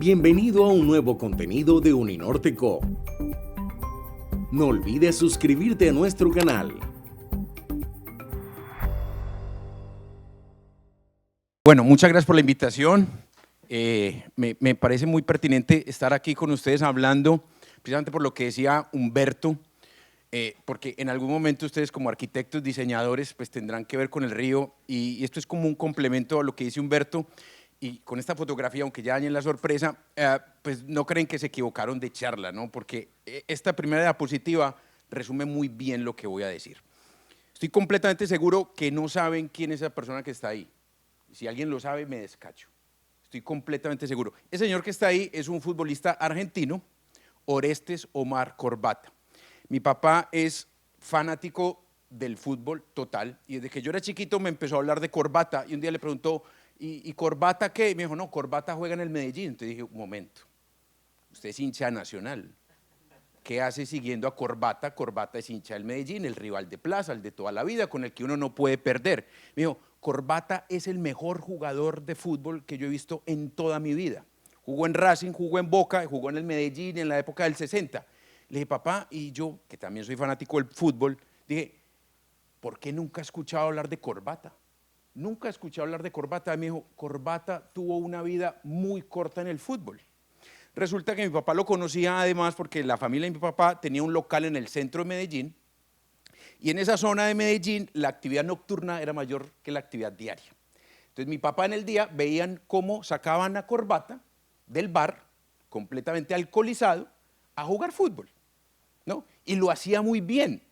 Bienvenido a un nuevo contenido de Uninorte Co. No olvides suscribirte a nuestro canal. Bueno, muchas gracias por la invitación. Me parece muy pertinente estar aquí con ustedes hablando precisamente por lo que decía Humberto, porque en algún momento ustedes como arquitectos, diseñadores, pues tendrán que ver con el río y esto es como un complemento a lo que dice Humberto. Y con esta fotografía, aunque ya dañen la sorpresa, pues no creen que se equivocaron de charla, ¿no? Porque esta primera diapositiva resume muy bien lo que voy a decir. Estoy completamente seguro que no saben quién es esa persona que está ahí. Si alguien lo sabe, me descacho. Estoy completamente seguro. El señor que está ahí es un futbolista argentino, Orestes Omar Corbata. Mi papá es fanático del fútbol total y desde que yo era chiquito me empezó a hablar de Corbata y un día le preguntó, ¿y Corbata qué? Y me dijo, no, Corbata juega en el Medellín. Entonces dije, un momento, usted es hincha Nacional. ¿Qué hace siguiendo a Corbata? Corbata es hincha del Medellín, el rival de plaza, el de toda la vida, con el que uno no puede perder. Me dijo, Corbata es el mejor jugador de fútbol que yo he visto en toda mi vida. Jugó en Racing, jugó en Boca, jugó en el Medellín en la época del 60. Le dije, papá, y yo, que también soy fanático del fútbol, dije, ¿por qué nunca he escuchado hablar de Corbata? Nunca he escuchado hablar de Corbata. Me dijo, Corbata tuvo una vida muy corta en el fútbol. Resulta que mi papá lo conocía además porque la familia de mi papá tenía un local en el centro de Medellín y en esa zona de Medellín la actividad nocturna era mayor que la actividad diaria. Entonces mi papá en el día veían cómo sacaban a Corbata del bar, completamente alcoholizado, a jugar fútbol, ¿no? Y lo hacía muy bien,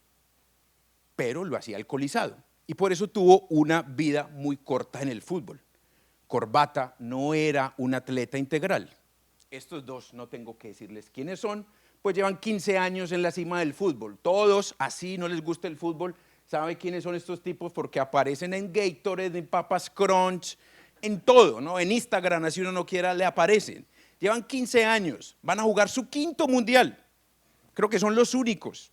pero lo hacía alcoholizado. Y por eso tuvo una vida muy corta en el fútbol. Corbata no era un atleta integral. Estos dos no tengo que decirles quiénes son, pues llevan 15 años en la cima del fútbol. Todos, así no les gusta el fútbol, saben quiénes son estos tipos porque aparecen en Gatorade, en Papas Crunch, en todo, ¿no? En Instagram, así uno no quiera, le aparecen. Llevan 15 años, van a jugar su 5.º mundial. Creo que son los únicos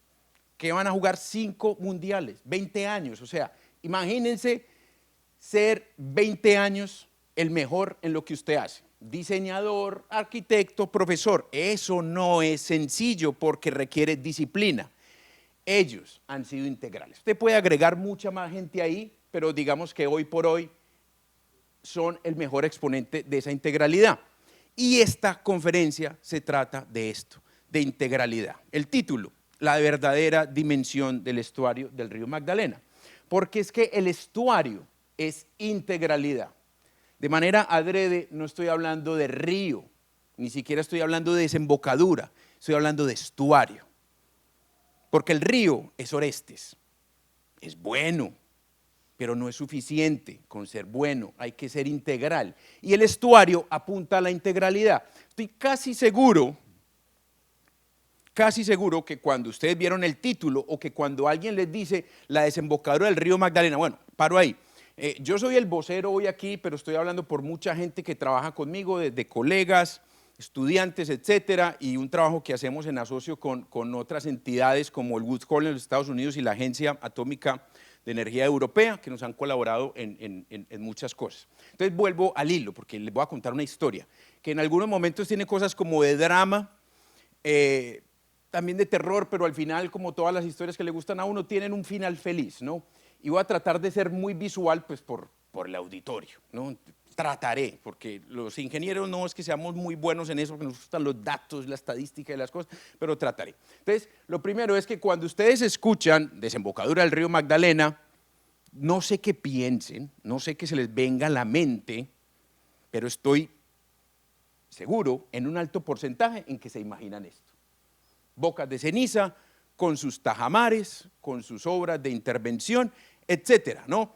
que van a jugar 5 mundiales, 20 años. O sea, imagínense ser 20 años el mejor en lo que usted hace. Diseñador, arquitecto, profesor. Eso no es sencillo porque requiere disciplina. Ellos han sido integrales. Usted puede agregar mucha más gente ahí, pero digamos que hoy por hoy son el mejor exponente de esa integralidad. Y esta conferencia se trata de esto, de integralidad. El título, la verdadera dimensión del estuario del río Magdalena. Porque es que el estuario es integralidad. De manera adrede no estoy hablando de río, ni siquiera estoy hablando de desembocadura, estoy hablando de estuario. Porque el río es Orestes, es bueno, pero no es suficiente con ser bueno, hay que ser integral. Y el estuario apunta a la integralidad. Estoy casi seguro que cuando ustedes vieron el título o que cuando alguien les dice la desembocadura del río Magdalena, bueno, paro ahí. Yo soy el vocero hoy aquí, pero estoy hablando por mucha gente que trabaja conmigo, desde colegas, estudiantes, etcétera, y un trabajo que hacemos en asocio con otras entidades como el Woods Hole en los Estados Unidos y la Agencia Atómica de Energía Europea, que nos han colaborado en muchas cosas. Entonces vuelvo al hilo, porque les voy a contar una historia, que en algunos momentos tiene cosas como de drama, también de terror, pero al final, como todas las historias que le gustan a uno, tienen un final feliz, ¿no? Y voy a tratar de ser muy visual, pues, por el auditorio, ¿no? Trataré, porque los ingenieros no es que seamos muy buenos en eso, porque nos gustan los datos, la estadística y las cosas, pero trataré. Entonces, lo primero es que cuando ustedes escuchan desembocadura del río Magdalena, no sé qué piensen, no sé qué se les venga a la mente, pero estoy seguro, en un alto porcentaje, en que se imaginan esto. Bocas de ceniza, con sus tajamares, con sus obras de intervención, etcétera, ¿no?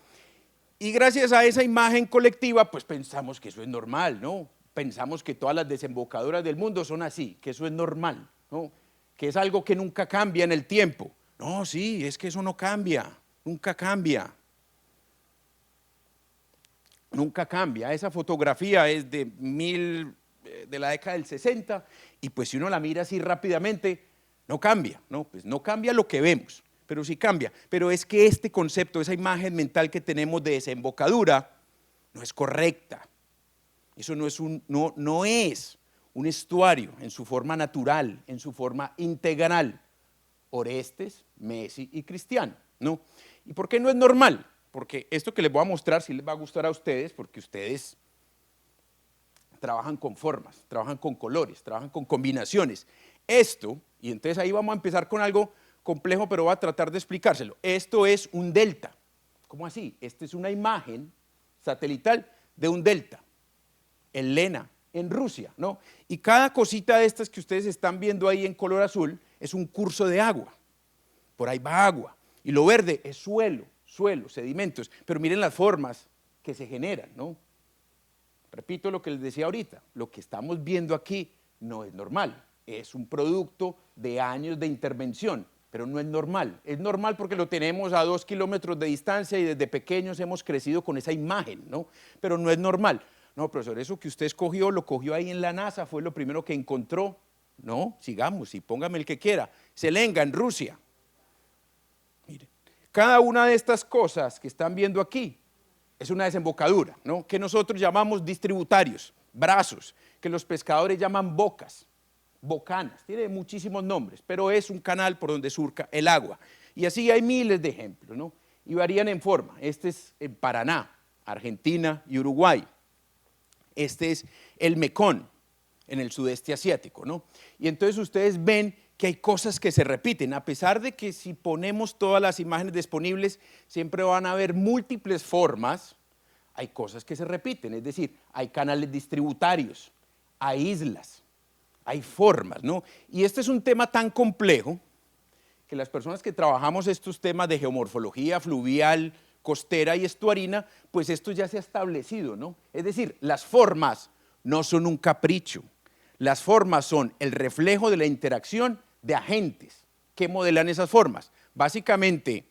Y gracias a esa imagen colectiva, pues pensamos que eso es normal, ¿no? Pensamos que todas las desembocaduras del mundo son así, que eso es normal, ¿no? Que es algo que nunca cambia en el tiempo. No, sí, es que eso no cambia, nunca cambia. Nunca cambia. Esa fotografía es de la década del 60 y pues si uno la mira así rápidamente, no cambia, ¿no? Pues no cambia lo que vemos, pero sí cambia. Pero es que este concepto, esa imagen mental que tenemos de desembocadura, no es correcta. Eso no es un estuario en su forma natural, en su forma integral. Orestes, Messi y Cristiano, ¿no? ¿Y por qué no es normal? Porque esto que les voy a mostrar sí les va a gustar a ustedes, porque ustedes trabajan con formas, trabajan con colores, trabajan con combinaciones. Esto, y entonces ahí vamos a empezar con algo complejo, pero voy a tratar de explicárselo. Esto es un delta. ¿Cómo así? Esta es una imagen satelital de un delta, en Lena, en Rusia, ¿no? Y cada cosita de estas que ustedes están viendo ahí en color azul es un curso de agua. Por ahí va agua. Y lo verde es suelo, sedimentos. Pero miren las formas que se generan, ¿no? Repito lo que les decía ahorita, lo que estamos viendo aquí no es normal, es un producto de años de intervención, pero no es normal. Es normal porque lo tenemos a 2 kilómetros de distancia y desde pequeños hemos crecido con esa imagen, ¿no? Pero no es normal. No, profesor, eso que usted escogió, lo cogió ahí en la NASA, fue lo primero que encontró. No, sigamos y póngame el que quiera. Selenga, en Rusia. Mire, cada una de estas cosas que están viendo aquí es una desembocadura, ¿no? Que nosotros llamamos distributarios, brazos, que los pescadores llaman bocas, bocanas, tiene muchísimos nombres, pero es un canal por donde surca el agua. Y así hay miles de ejemplos, ¿no? Y varían en forma. Este es en Paraná, Argentina y Uruguay. Este es el Mekong, en el sudeste asiático, ¿no? Y entonces ustedes ven que hay cosas que se repiten, a pesar de que si ponemos todas las imágenes disponibles, siempre van a haber múltiples formas, hay cosas que se repiten, es decir, hay canales distributarios, hay islas, hay formas, ¿no? Y este es un tema tan complejo que las personas que trabajamos estos temas de geomorfología fluvial, costera y estuarina, pues esto ya se ha establecido, ¿no? Es decir, las formas no son un capricho, las formas son el reflejo de la interacción de agentes que modelan esas formas. Básicamente,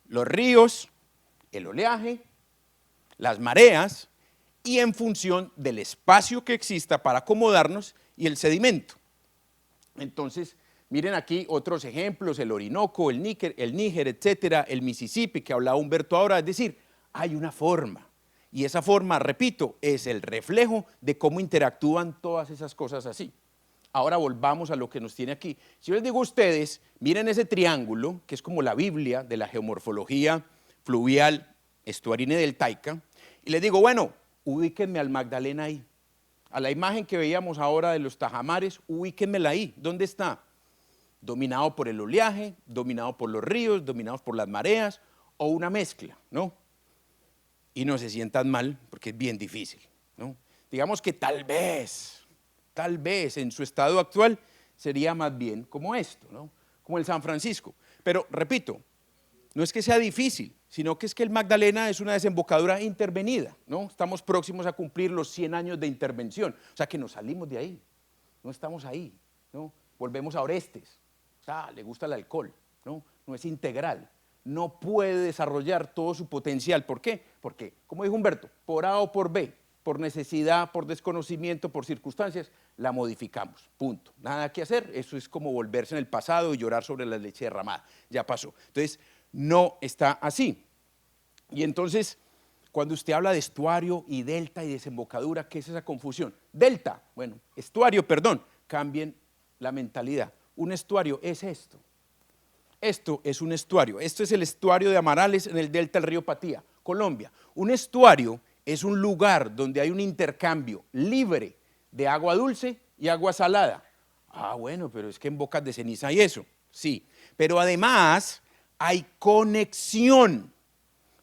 los ríos, el oleaje, las mareas y en función del espacio que exista para acomodarnos y el sedimento. Entonces, miren aquí otros ejemplos, el Orinoco, el Níger, etcétera, el Mississippi, que hablaba Humberto ahora, es decir, hay una forma. Y esa forma, repito, es el reflejo de cómo interactúan todas esas cosas así. Ahora volvamos a lo que nos tiene aquí. Si yo les digo a ustedes, miren ese triángulo, que es como la Biblia de la geomorfología fluvial, estuarina y deltaica, y les digo, bueno, ubíquenme al Magdalena ahí. A la imagen que veíamos ahora de los tajamares, ubíquenmela ahí. ¿Dónde está? Dominado por el oleaje, dominado por los ríos, dominados por las mareas, o una mezcla, ¿no? Y no se sientan mal, porque es bien difícil, ¿no? Digamos que tal vez en su estado actual sería más bien como esto, ¿no? Como el San Francisco. Pero, repito, no es que sea difícil, sino que es que el Magdalena es una desembocadura intervenida, ¿no? Estamos próximos a cumplir los 100 años de intervención, o sea que nos salimos de ahí, no estamos ahí, ¿no? Volvemos a Orestes, o sea, le gusta el alcohol, ¿no? No es integral. No puede desarrollar todo su potencial. ¿Por qué? Porque, como dijo Humberto, por A o por B, por necesidad, por desconocimiento, por circunstancias, la modificamos, punto. Nada que hacer, eso es como volverse en el pasado y llorar sobre la leche derramada, ya pasó. Entonces, no está así. Y entonces, cuando usted habla de estuario y delta y desembocadura, ¿qué es esa confusión? Delta, bueno, estuario, perdón, cambien la mentalidad. Un estuario es esto. Esto es un estuario, esto es el estuario de Amarales en el delta del río Patía, Colombia. Un estuario es un lugar donde hay un intercambio libre de agua dulce y agua salada. Ah, bueno, pero es que en Bocas de Ceniza hay eso, sí. Pero además hay conexión.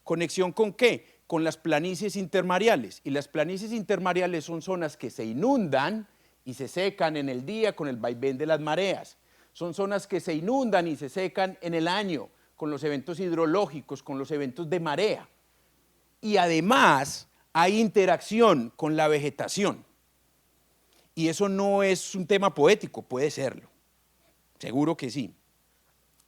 ¿Conexión con qué? Con las planicies intermareales. Y las planicies intermareales son zonas que se inundan y se secan en el día con el vaivén de las mareas. Son zonas que se inundan y se secan en el año con los eventos hidrológicos, con los eventos de marea. Y además hay interacción con la vegetación. Y eso no es un tema poético, puede serlo, seguro que sí.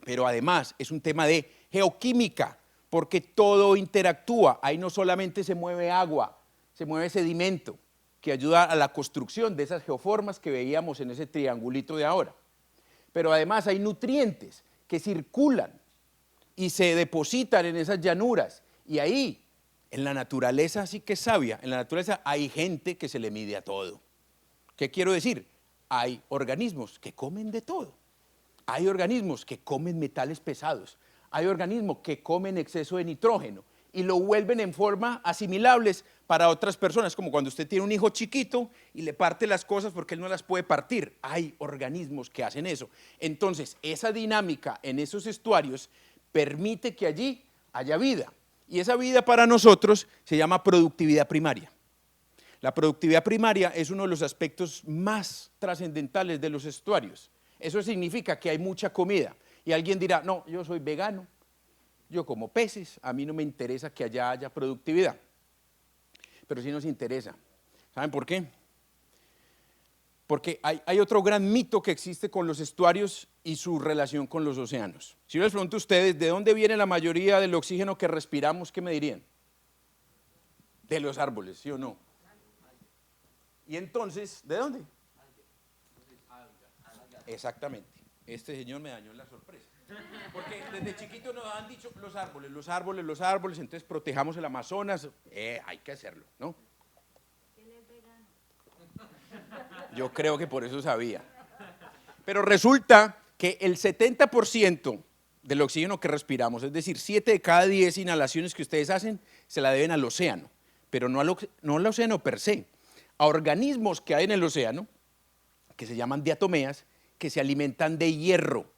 Pero además es un tema de geoquímica, porque todo interactúa. Ahí no solamente se mueve agua, se mueve sedimento, que ayuda a la construcción de esas geoformas que veíamos en ese triangulito de ahora. Pero además hay nutrientes que circulan y se depositan en esas llanuras. Y ahí, en la naturaleza sí que es sabia, en la naturaleza hay gente que se le mide a todo. ¿Qué quiero decir? Hay organismos que comen de todo. Hay organismos que comen metales pesados. Hay organismos que comen exceso de nitrógeno y lo vuelven en forma asimilables para otras personas, como cuando usted tiene un hijo chiquito y le parte las cosas porque él no las puede partir. Hay organismos que hacen eso. Entonces, esa dinámica en esos estuarios permite que allí haya vida. Y esa vida para nosotros se llama productividad primaria. La productividad primaria es uno de los aspectos más trascendentales de los estuarios. Eso significa que hay mucha comida. Y alguien dirá, no, yo soy vegano, yo como peces, a mí no me interesa que allá haya productividad. Pero sí nos interesa. ¿Saben por qué? Porque hay otro gran mito que existe con los estuarios y su relación con los océanos. Si yo les pregunto a ustedes, ¿de dónde viene la mayoría del oxígeno que respiramos? ¿Qué me dirían? De los árboles, ¿sí o no? Y entonces, ¿de dónde? Exactamente. Este señor me dañó la sorpresa. Porque desde chiquito nos han dicho los árboles, los árboles, los árboles, entonces protejamos el Amazonas. Hay que hacerlo, ¿no? Yo creo que por eso sabía. Pero resulta que el 70% del oxígeno que respiramos, es decir, 7 de cada 10 inhalaciones que ustedes hacen, se la deben al océano, pero no al océano per se, a organismos que hay en el océano, que se llaman diatomeas, que se alimentan de hierro,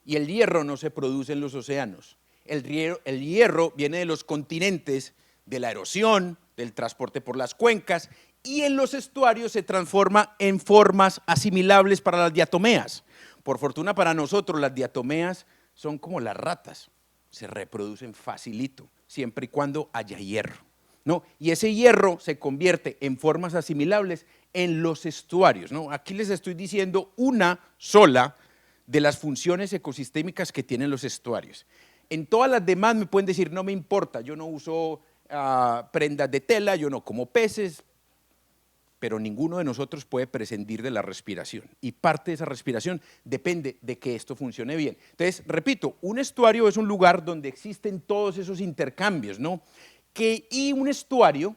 y el hierro no se produce en los océanos. El hierro viene de los continentes, de la erosión, del transporte por las cuencas, y en los estuarios se transforma en formas asimilables para las diatomeas. Por fortuna para nosotros, las diatomeas son como las ratas, se reproducen facilito, siempre y cuando haya hierro, ¿no? Y ese hierro se convierte en formas asimilables en los estuarios, ¿no? Aquí les estoy diciendo una sola de las funciones ecosistémicas que tienen los estuarios. En todas las demás me pueden decir, no me importa, yo no uso prendas de tela, yo no como peces, pero ninguno de nosotros puede prescindir de la respiración. Y parte de esa respiración depende de que esto funcione bien. Entonces, repito, un estuario es un lugar donde existen todos esos intercambios, ¿no? Y un estuario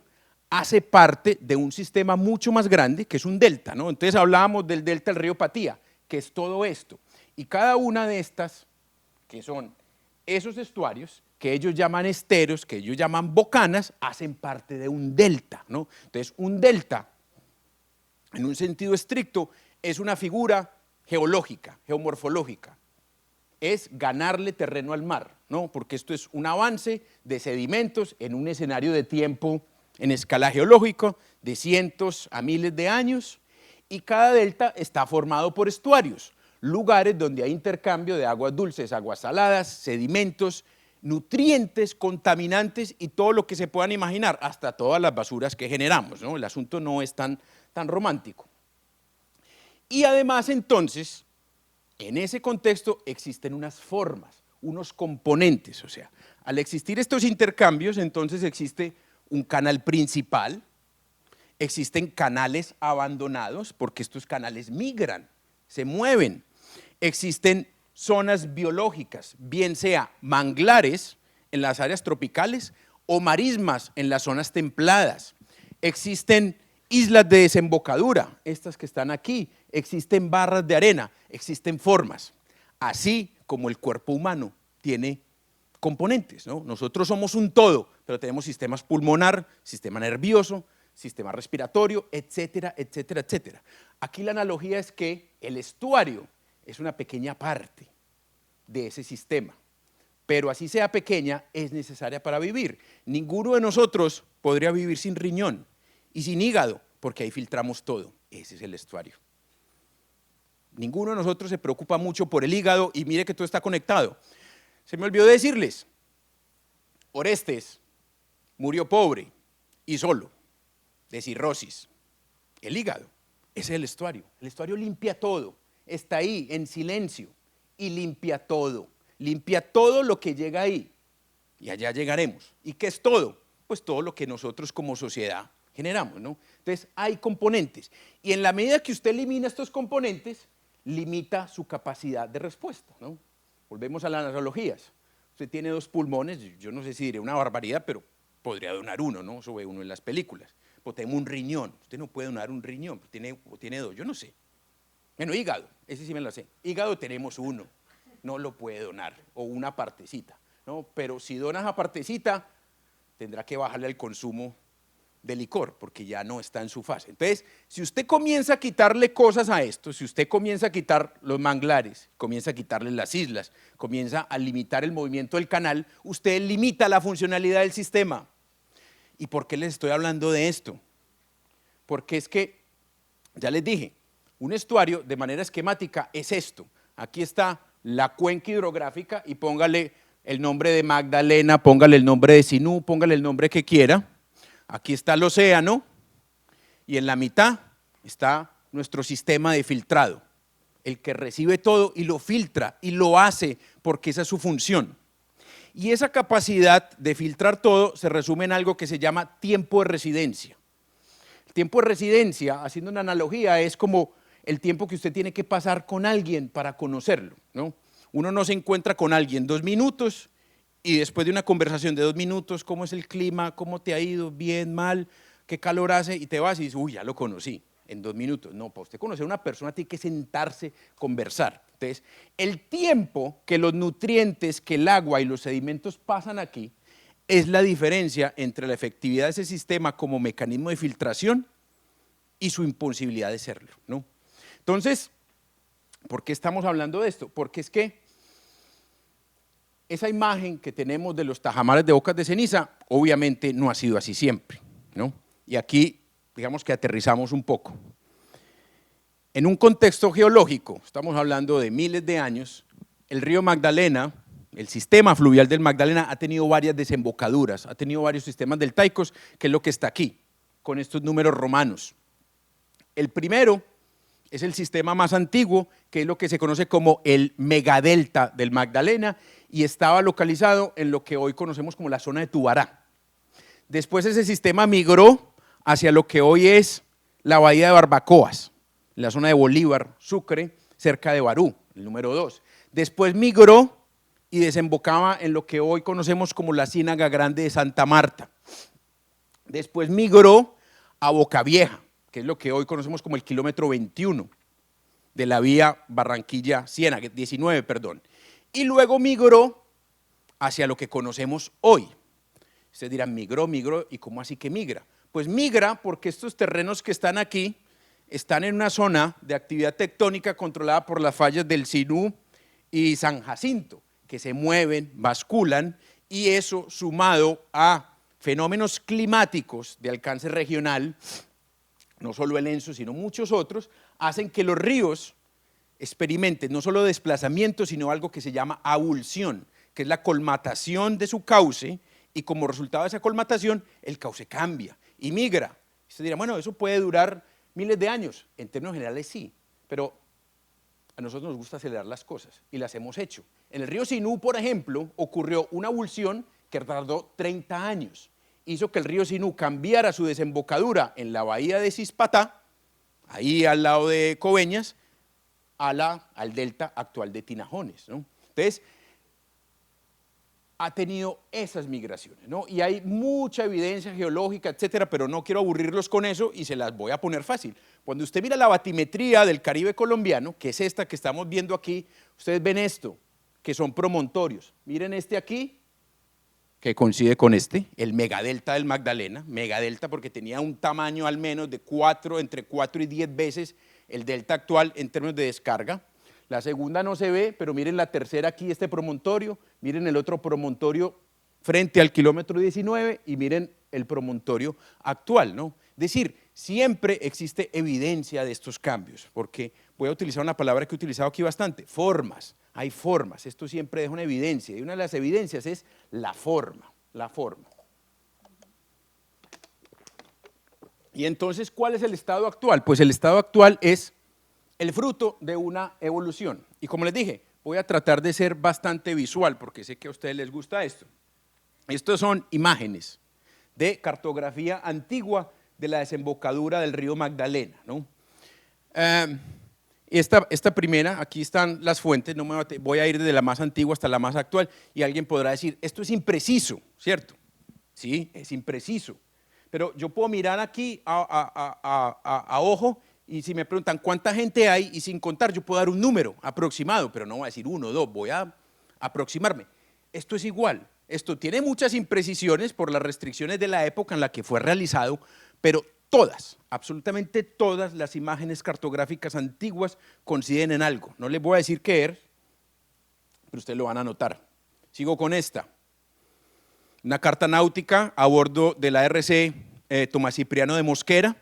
hace parte de un sistema mucho más grande, que es un delta, ¿no? Entonces hablábamos del delta del río Patía, que es todo esto. Y cada una de estas, que son esos estuarios, que ellos llaman esteros, que ellos llaman bocanas, hacen parte de un delta, ¿no? Entonces, un delta, en un sentido estricto, es una figura geológica, geomorfológica. Es ganarle terreno al mar, ¿no? Porque esto es un avance de sedimentos en un escenario de tiempo en escala geológica de cientos a miles de años, y cada delta está formado por estuarios, lugares donde hay intercambio de aguas dulces, aguas saladas, sedimentos, nutrientes, contaminantes y todo lo que se puedan imaginar, hasta todas las basuras que generamos, ¿no? El asunto no es tan romántico. Y además, entonces, en ese contexto existen unas formas, unos componentes, o sea, al existir estos intercambios, entonces existe un canal principal, existen canales abandonados, porque estos canales migran, se mueven, existen zonas biológicas, bien sea manglares en las áreas tropicales o marismas en las zonas templadas, existen islas de desembocadura, estas que están aquí, existen barras de arena, existen formas, así como el cuerpo humano tiene componentes, ¿no? Nosotros somos un todo, pero tenemos sistemas pulmonar, sistema nervioso, sistema respiratorio, etcétera, etcétera, etcétera. Aquí la analogía es que el estuario es una pequeña parte de ese sistema, pero así sea pequeña, es necesaria para vivir. Ninguno de nosotros podría vivir sin riñón y sin hígado, porque ahí filtramos todo. Ese es el estuario. Ninguno de nosotros se preocupa mucho por el hígado y mire que todo está conectado. Se me olvidó decirles, Orestes murió pobre y solo, de cirrosis. El hígado, ese es el estuario. El estuario limpia todo, está ahí en silencio y limpia todo lo que llega ahí. Y allá llegaremos. ¿Y qué es todo? Pues todo lo que nosotros como sociedad generamos, ¿no? Entonces hay componentes. Y en la medida que usted elimina estos componentes, limita su capacidad de respuesta, ¿no? Volvemos a las analogías. Usted tiene 2 pulmones, yo no sé si diré una barbaridad, pero podría donar uno, ¿no? Eso ve uno en las películas. pues tenemos un riñón. Usted no puede donar un riñón, tiene dos, yo no sé. Bueno, hígado, ese sí me lo sé. Hígado tenemos uno, no lo puede donar, o una partecita, ¿no? Pero si donas a partecita, tendrá que bajarle el consumo de licor, porque ya no está en su fase. Entonces, si usted comienza a quitarle cosas a esto, si usted comienza a quitar los manglares, comienza a quitarle las islas, comienza a limitar el movimiento del canal, usted limita la funcionalidad del sistema. ¿Y por qué les estoy hablando de esto? Porque es que, ya les dije, un estuario de manera esquemática es esto. Aquí está la cuenca hidrográfica y póngale el nombre de Magdalena, póngale el nombre de Sinú, póngale el nombre que quiera. Aquí está el océano y en la mitad está nuestro sistema de filtrado, el que recibe todo y lo filtra y lo hace porque esa es su función. Y esa capacidad de filtrar todo se resume en algo que se llama tiempo de residencia. El tiempo de residencia, haciendo una analogía, es como el tiempo que usted tiene que pasar con alguien para conocerlo, ¿no? Uno no se encuentra con alguien 2 minutos y después de una conversación de 2 minutos, ¿cómo es el clima? ¿Cómo te ha ido? ¿Bien? ¿Mal? ¿Qué calor hace? Y te vas y dices, uy, ya lo conocí en 2 minutos. No, para usted conocer a una persona tiene que sentarse, conversar. Entonces, el tiempo que los nutrientes, que el agua y los sedimentos pasan aquí, es la diferencia entre la efectividad de ese sistema como mecanismo de filtración y su imposibilidad de serlo, ¿no? Entonces, ¿por qué estamos hablando de esto? Porque es que esa imagen que tenemos de los tajamares de bocas de ceniza, obviamente no ha sido así siempre, ¿no? Y aquí, digamos que aterrizamos un poco. En un contexto geológico, estamos hablando de miles de años, el río Magdalena, el sistema fluvial del Magdalena ha tenido varias desembocaduras, ha tenido varios sistemas deltaicos, que es lo que está aquí, con estos números romanos. El primero es el sistema más antiguo, que es lo que se conoce como el megadelta del Magdalena, y estaba localizado en lo que hoy conocemos como la zona de Tubará. Después ese sistema migró hacia lo que hoy es la bahía de Barbacoas, la zona de Bolívar, Sucre, cerca de Barú, el número 2. Después migró y desembocaba en lo que hoy conocemos como la Ciénaga Grande de Santa Marta. Después migró a Boca Vieja, que es lo que hoy conocemos como el kilómetro 21 de la vía Barranquilla-Ciénaga, 19, perdón. Y luego migró hacia lo que conocemos hoy. Ustedes dirán, migró, ¿y cómo así que migra? Pues migra porque estos terrenos que están aquí están en una zona de actividad tectónica controlada por las fallas del Sinú y San Jacinto, que se mueven, basculan, y eso sumado a fenómenos climáticos de alcance regional, no solo el ENSO, sino muchos otros, hacen que los ríos experimenten no solo desplazamiento, sino algo que se llama abulsión, que es la colmatación de su cauce, y como resultado de esa colmatación, el cauce cambia y migra. Usted dirá, bueno, eso puede durar miles de años. En términos generales sí, pero a nosotros nos gusta acelerar las cosas y las hemos hecho. En el río Sinú, por ejemplo, ocurrió una abulsión que tardó 30 años. Hizo que el río Sinú cambiara su desembocadura en la bahía de Cispatá, ahí al lado de Coveñas, al delta actual de Tinajones, ¿no? Entonces, ha tenido esas migraciones, ¿no? Y hay mucha evidencia geológica, etcétera, pero no quiero aburrirlos con eso y se las voy a poner fácil. Cuando usted mira la batimetría del Caribe colombiano, que es esta que estamos viendo aquí, ustedes ven esto, que son promontorios. Miren este aquí, que coincide con este, el megadelta del Magdalena, megadelta porque tenía un tamaño al menos de entre 4 y 10 veces el delta actual en términos de descarga. La segunda no se ve, pero miren la tercera aquí, este promontorio, miren el otro promontorio frente al kilómetro 19 y miren el promontorio actual, ¿no? Es decir, siempre existe evidencia de estos cambios, porque voy a utilizar una palabra que he utilizado aquí bastante, formas, hay formas, esto siempre deja una evidencia, y una de las evidencias es la forma, la forma. Y entonces, ¿cuál es el estado actual? Pues el estado actual es el fruto de una evolución. Y como les dije, voy a tratar de ser bastante visual porque sé que a ustedes les gusta esto. Estos son imágenes de cartografía antigua de la desembocadura del río Magdalena, ¿no? Esta primera, aquí están las fuentes, no voy a ir desde la más antigua hasta la más actual y alguien podrá decir, esto es impreciso, ¿cierto? Sí, es impreciso. Pero yo puedo mirar aquí a ojo y si me preguntan cuánta gente hay y sin contar, yo puedo dar un número aproximado, pero no voy a decir 1, 2, voy a aproximarme. Esto es igual, esto tiene muchas imprecisiones por las restricciones de la época en la que fue realizado, pero todas, absolutamente todas las imágenes cartográficas antiguas coinciden en algo. No les voy a decir qué es, pero ustedes lo van a notar. Sigo con esta. Una carta náutica a bordo de la RC Tomás Cipriano de Mosquera,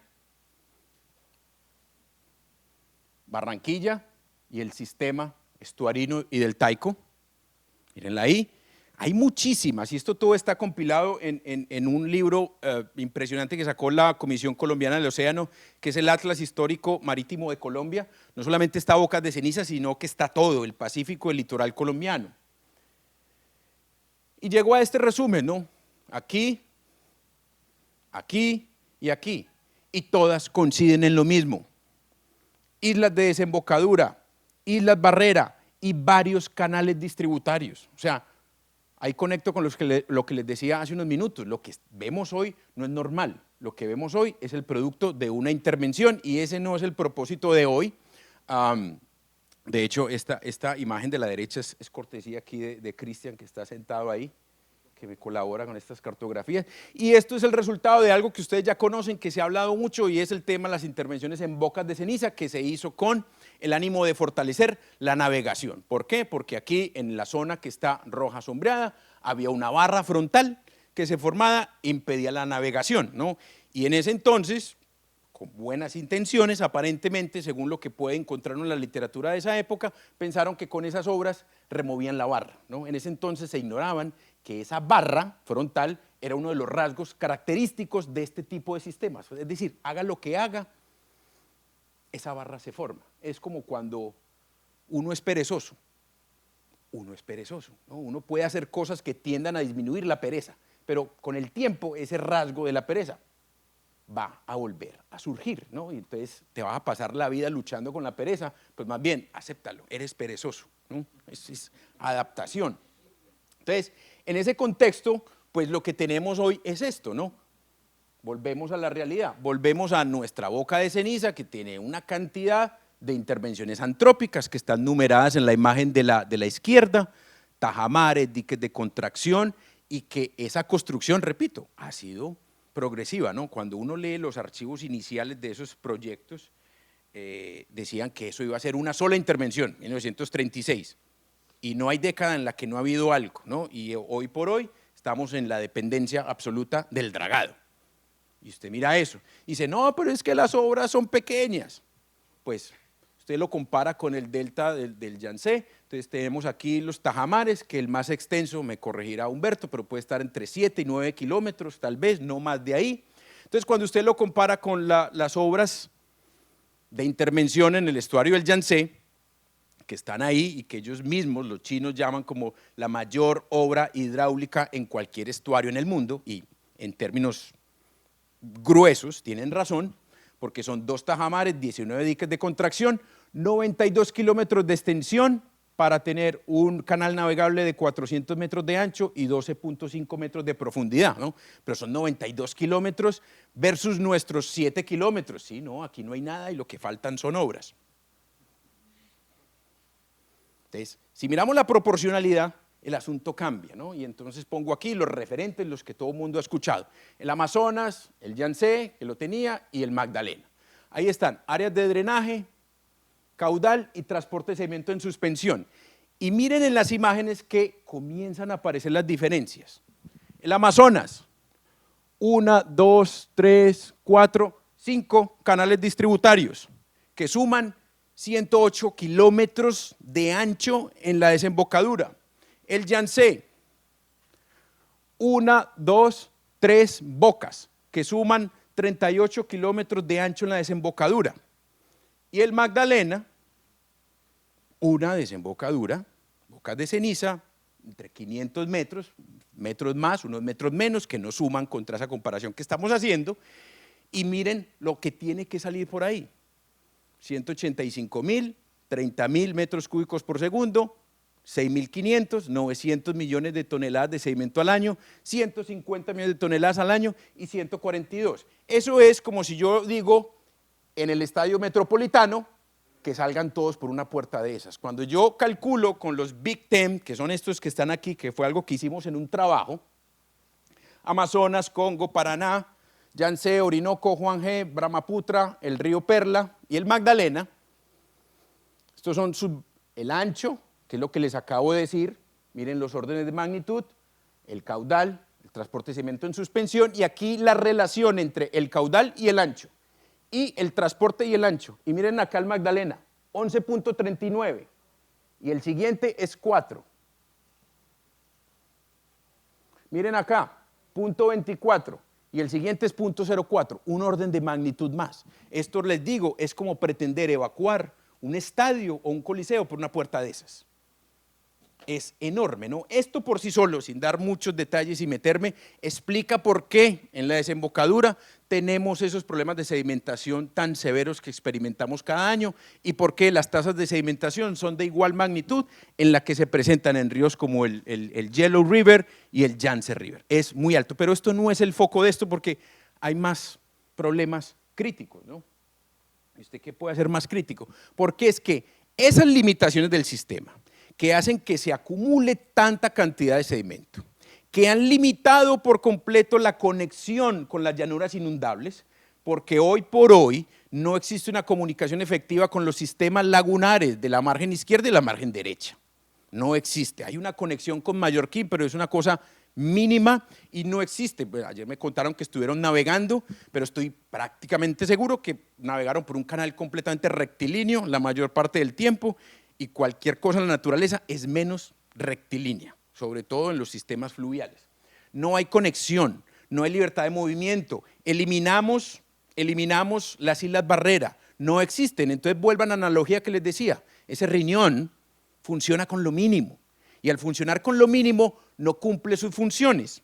Barranquilla y el sistema estuarino y del Taico. Mírenla ahí. Hay muchísimas, y esto todo está compilado en un libro impresionante que sacó la Comisión Colombiana del Océano, que es el Atlas Histórico Marítimo de Colombia. No solamente está Bocas de Ceniza, sino que está todo, el Pacífico, el litoral colombiano. Y llegó a este resumen, ¿no? Aquí, aquí y aquí. Y todas coinciden en lo mismo. Islas de desembocadura, islas barrera y varios canales distributarios. O sea, ahí conecto con lo que les decía hace unos minutos. Lo que vemos hoy no es normal. Lo que vemos hoy es el producto de una intervención y ese no es el propósito de hoy. De hecho, esta imagen de la derecha es cortesía aquí de Cristian, que está sentado ahí, que me colabora con estas cartografías. Y esto es el resultado de algo que ustedes ya conocen, que se ha hablado mucho, y es el tema de las intervenciones en Bocas de Ceniza, que se hizo con el ánimo de fortalecer la navegación. ¿Por qué? Porque aquí en la zona que está roja sombreada había una barra frontal que se formaba, impedía la navegación, ¿no? Y en ese entonces, con buenas intenciones, aparentemente, según lo que puede encontrar en la literatura de esa época, pensaron que con esas obras removían la barra, ¿no? En ese entonces se ignoraban que esa barra frontal era uno de los rasgos característicos de este tipo de sistemas. Es decir, haga lo que haga, esa barra se forma. Es como cuando uno es perezoso. ¿No? Uno puede hacer cosas que tiendan a disminuir la pereza, pero con el tiempo ese rasgo de la pereza va a volver a surgir, ¿no? Y entonces te vas a pasar la vida luchando con la pereza, pues más bien, acéptalo, eres perezoso, ¿no? Es adaptación. Entonces, en ese contexto, pues lo que tenemos hoy es esto, ¿no? Volvemos a la realidad, volvemos a nuestra Boca de Ceniza, que tiene una cantidad de intervenciones antrópicas que están numeradas en la imagen de la izquierda, tajamares, diques de contracción, y que esa construcción, repito, ha sido progresiva, ¿no? Cuando uno lee los archivos iniciales de esos proyectos, decían que eso iba a ser una sola intervención, 1936, y no hay década en la que no ha habido algo, ¿no? Y hoy por hoy estamos en la dependencia absoluta del dragado. Y usted mira eso, y dice, no, pero es que las obras son pequeñas. Pues usted lo compara con el delta del Yangtze. Entonces tenemos aquí los tajamares, que el más extenso, me corregirá Humberto, pero puede estar entre 7 y 9 kilómetros, tal vez, no más de ahí. Entonces cuando usted lo compara con las obras de intervención en el estuario del Yangtze, que están ahí y que ellos mismos, los chinos, llaman como la mayor obra hidráulica en cualquier estuario en el mundo, y en términos gruesos tienen razón, porque son 2 tajamares, 19 diques de contracción, 92 kilómetros de extensión para tener un canal navegable de 400 metros de ancho y 12.5 metros de profundidad, ¿no? Pero son 92 kilómetros versus nuestros 7 kilómetros. Sí, no, aquí no hay nada y lo que faltan son obras. Entonces, si miramos la proporcionalidad, el asunto cambia, ¿no? Y entonces pongo aquí los referentes, los que todo el mundo ha escuchado. El Amazonas, el Yangtze, que lo tenía, y el Magdalena. Ahí están, áreas de drenaje, caudal y transporte de sedimento en suspensión. Y miren en las imágenes que comienzan a aparecer las diferencias. El Amazonas, 1, 2, 3, 4, 5 canales distributarios que suman 108 kilómetros de ancho en la desembocadura. El Yangtze, 1, 2, 3 bocas que suman 38 kilómetros de ancho en la desembocadura. Y el Magdalena, una desembocadura, Bocas de Ceniza, entre 500 metros, metros más, unos metros menos, que no suman contra esa comparación que estamos haciendo. Y miren lo que tiene que salir por ahí, 185.000, 30.000 metros cúbicos por segundo, 6.500, 900 millones de toneladas de sedimento al año, 150 millones de toneladas al año y 142. Eso es como si yo digo en el estadio Metropolitano que salgan todos por una puerta de esas. Cuando yo calculo con los Big Ten, que son estos que están aquí, que fue algo que hicimos en un trabajo, Amazonas, Congo, Paraná, Yangtze, Orinoco, Huanghe, Brahmaputra, el río Perla y el Magdalena, estos son el ancho, que es lo que les acabo de decir, miren los órdenes de magnitud, el caudal, el transporte de sedimento en suspensión, y aquí la relación entre el caudal y el ancho, y el transporte y el ancho. Y miren acá el Magdalena, 11.39, y el siguiente es 4. Miren acá, 0.24, y el siguiente es 0.04, un orden de magnitud más. Esto les digo, es como pretender evacuar un estadio o un coliseo por una puerta de esas. Es enorme, ¿no? Esto por sí solo, sin dar muchos detalles y meterme, explica por qué en la desembocadura tenemos esos problemas de sedimentación tan severos que experimentamos cada año y por qué las tasas de sedimentación son de igual magnitud en la que se presentan en ríos como el Yellow River y el Yangtze River. Es muy alto, pero esto no es el foco de esto porque hay más problemas críticos, ¿no? ¿Y usted qué puede hacer más crítico? Porque es que esas limitaciones del sistema que hacen que se acumule tanta cantidad de sedimento, que han limitado por completo la conexión con las llanuras inundables, porque hoy por hoy no existe una comunicación efectiva con los sistemas lagunares de la margen izquierda y la margen derecha. No existe. Hay una conexión con Mallorquín, pero es una cosa mínima y no existe. Pues ayer me contaron que estuvieron navegando, pero estoy prácticamente seguro que navegaron por un canal completamente rectilíneo la mayor parte del tiempo, y cualquier cosa en la naturaleza es menos rectilínea, sobre todo en los sistemas fluviales. No hay conexión, no hay libertad de movimiento, eliminamos las islas barrera, no existen. Entonces vuelvan a la analogía que les decía, ese riñón funciona con lo mínimo y al funcionar con lo mínimo no cumple sus funciones.